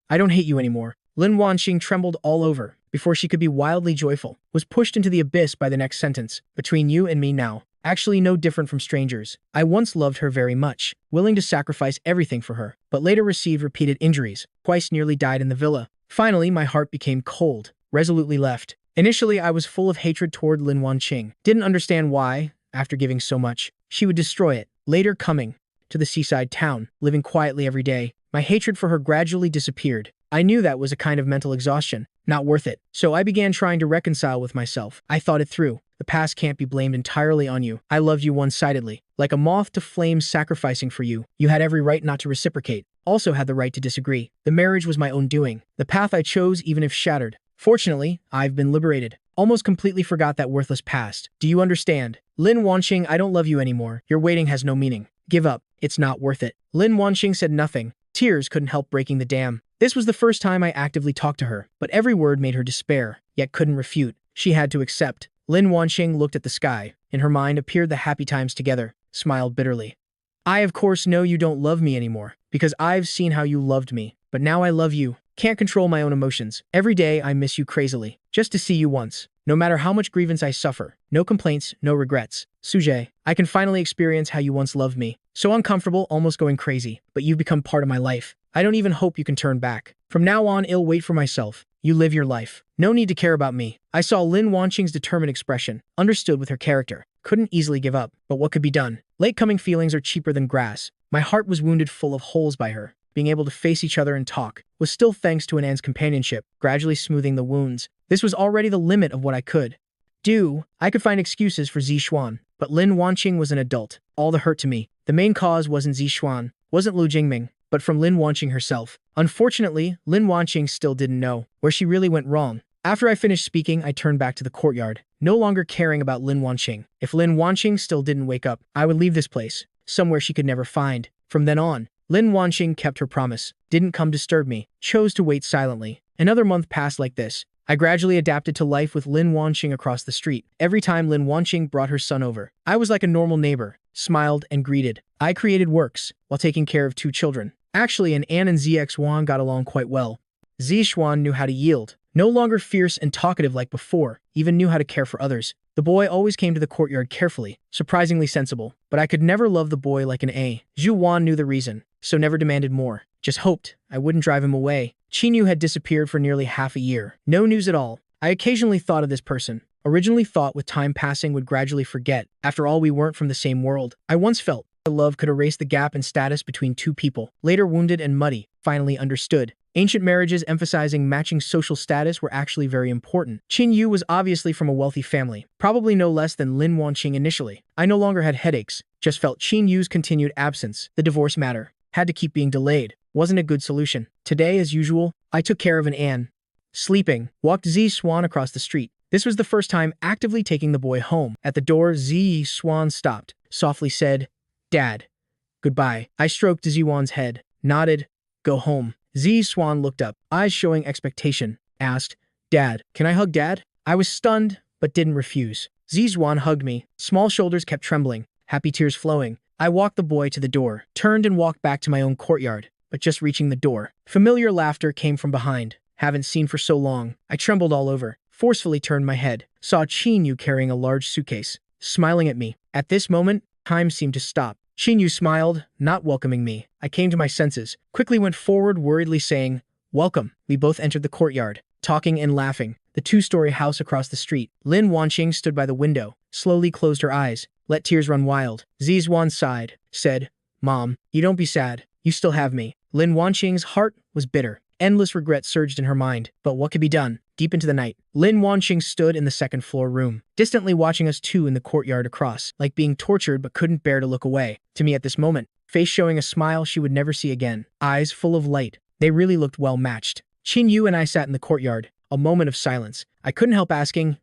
I don't hate you anymore. Lin Wanqing trembled all over. Before she could be wildly joyful, was pushed into the abyss by the next sentence. Between you and me now. Actually no different from strangers. I once loved her very much, willing to sacrifice everything for her, but later received repeated injuries, twice nearly died in the villa. Finally, my heart became cold, resolutely left. Initially, I was full of hatred toward Lin Wanqing. Didn't understand why, after giving so much, she would destroy it. Later coming to the seaside town, living quietly every day, my hatred for her gradually disappeared. I knew that was a kind of mental exhaustion, not worth it. So I began trying to reconcile with myself. I thought it through. The past can't be blamed entirely on you. I loved you one-sidedly. Like a moth to flames sacrificing for you. You had every right not to reciprocate. Also had the right to disagree. The marriage was my own doing. The path I chose, even if shattered. Fortunately, I've been liberated. Almost completely forgot that worthless past. Do you understand? Lin Wanqing, I don't love you anymore. Your waiting has no meaning. Give up. It's not worth it. Lin Wanqing said nothing. Tears couldn't help breaking the dam. This was the first time I actively talked to her, but every word made her despair, yet couldn't refute. She had to accept. Lin Wanqing looked at the sky. In her mind appeared the happy times together, smiled bitterly. I of course know you don't love me anymore, because I've seen how you loved me, but now I love you. Can't control my own emotions. Every day I miss you crazily, just to see you once. No matter how much grievance I suffer, no complaints, no regrets. Suje, I can finally experience how you once loved me. So uncomfortable, almost going crazy, but you've become part of my life. I don't even hope you can turn back. From now on, I'll wait for myself. You live your life. No need to care about me. I saw Lin Wanqing's determined expression, understood with her character. Couldn't easily give up, but what could be done? Late-coming feelings are cheaper than grass. My heart was wounded full of holes by her. Being able to face each other and talk was still thanks to Anan's companionship, gradually smoothing the wounds. This was already the limit of what I could do. I could find excuses for Zixuan, but Lin Wanqing was an adult. All the hurt to me. The main cause wasn't Zixuan, wasn't Lu Jingming, but from Lin Wanqing herself. Unfortunately, Lin Wanqing still didn't know where she really went wrong. After I finished speaking, I turned back to the courtyard, no longer caring about Lin Wanqing. If Lin Wanqing still didn't wake up, I would leave this place, somewhere she could never find. From then on, Lin Wanqing kept her promise, didn't come disturb me, chose to wait silently. Another month passed like this. I gradually adapted to life with Lin Wanqing across the street. Every time Lin Wanqing brought her son over, I was like a normal neighbor, smiled and greeted. I created works, while taking care of 2 children. Actually, An and Zixuan got along quite well. Zixuan knew how to yield, no longer fierce and talkative like before, even knew how to care for others. The boy always came to the courtyard carefully, surprisingly sensible, but I could never love the boy like an A. Zhu Wan knew the reason, so never demanded more. Just hoped I wouldn't drive him away. Qinyu had disappeared for nearly half a year. No news at all. I occasionally thought of this person. Originally thought with time passing would gradually forget. After all, we weren't from the same world. I once felt love could erase the gap in status between 2 people. Later wounded and muddy, finally understood. Ancient marriages emphasizing matching social status were actually very important. Qin Yu was obviously from a wealthy family, probably no less than Lin Wanqing initially. I no longer had headaches, just felt Qin Yu's continued absence. The divorce matter had to keep being delayed. Wasn't a good solution. Today, as usual, I took care of An. Sleeping, walked Zixuan across the street. This was the first time actively taking the boy home. At the door, Zixuan stopped, softly said, Dad. Goodbye. I stroked Zixuan's head, nodded, go home. Zixuan looked up, eyes showing expectation, asked, Dad, can I hug Dad? I was stunned, but didn't refuse. Zixuan hugged me, small shoulders kept trembling, happy tears flowing. I walked the boy to the door, turned and walked back to my own courtyard, but just reaching the door, familiar laughter came from behind. Haven't seen for so long. I trembled all over, forcefully turned my head, saw Qinyu carrying a large suitcase, smiling at me. At this moment, time seemed to stop. Qinyu smiled, not welcoming me. I came to my senses, quickly went forward worriedly saying, Welcome. We both entered the courtyard, talking and laughing. The 2-story house across the street. Lin Wanqing stood by the window, slowly closed her eyes, let tears run wild. Zixuan sighed, said, Mom, you don't be sad. You still have me. Lin Wanqing's heart was bitter. Endless regret surged in her mind, but what could be done? Deep into the night, Lin Wanqing stood in the second-floor room, distantly watching us 2 in the courtyard across, like being tortured but couldn't bear to look away. To me at this moment, face showing a smile she would never see again, eyes full of light. They really looked well matched. Qin Yu and I sat in the courtyard, a moment of silence. I couldn't help asking,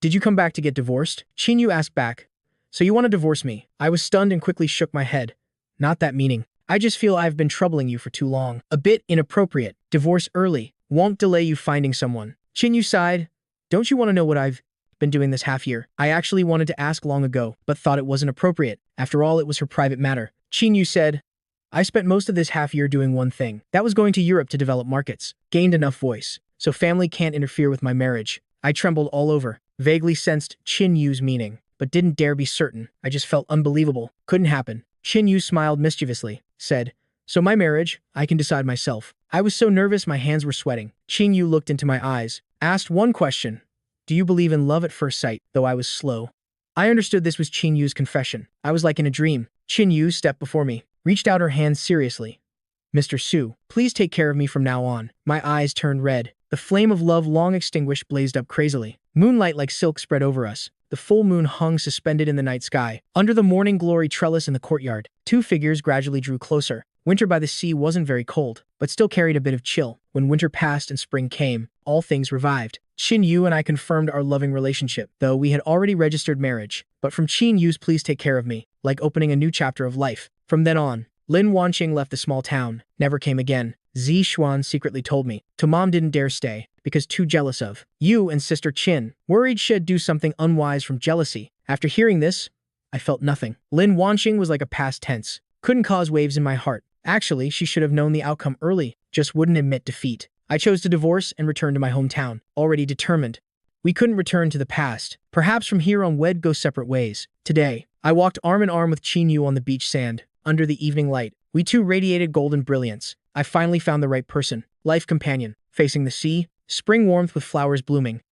Did you come back to get divorced? Qin Yu asked back, So you want to divorce me? I was stunned and quickly shook my head. Not that meaning. I just feel I've been troubling you for too long. A bit inappropriate. Divorce early. Won't delay you finding someone. Qin Yu sighed. Don't you want to know what I've been doing this half year? I actually wanted to ask long ago, but thought it wasn't appropriate. After all, it was her private matter. Qin Yu said, I spent most of this half year doing one thing. That was going to Europe to develop markets. Gained enough voice, so family can't interfere with my marriage. I trembled all over, vaguely sensed Qin Yu's meaning, but didn't dare be certain. I just felt unbelievable. Couldn't happen. Qin Yu smiled mischievously, said, So my marriage, I can decide myself. I was so nervous my hands were sweating. Qin Yu looked into my eyes, asked one question. Do you believe in love at first sight? Though I was slow. I understood this was Qin Yu's confession. I was like in a dream. Qin Yu stepped before me, reached out her hand seriously. Mr. Su, please take care of me from now on. My eyes turned red. The flame of love long extinguished blazed up crazily. Moonlight like silk spread over us. The full moon hung suspended in the night sky. Under the morning glory trellis in the courtyard, two figures gradually drew closer. Winter by the sea wasn't very cold, but still carried a bit of chill. When winter passed and spring came, all things revived. Qin Yu and I confirmed our loving relationship, though we had already registered marriage. But from Qin Yu's please take care of me, like opening a new chapter of life. From then on, Lin Wanqing left the small town, never came again. Zi Xuan secretly told me. To mom didn't dare stay, because too jealous of you and sister Qin. Worried she'd do something unwise from jealousy. After hearing this, I felt nothing. Lin Wanqing was like a past tense. Couldn't cause waves in my heart. Actually, she should have known the outcome early, just wouldn't admit defeat. I chose to divorce and return to my hometown, already determined. We couldn't return to the past. Perhaps from here on we'd go separate ways. Today, I walked arm in arm with Qin Yu on the beach sand, under the evening light. We two radiated golden brilliance. I finally found the right person, life companion, facing the sea, spring warmth with flowers blooming.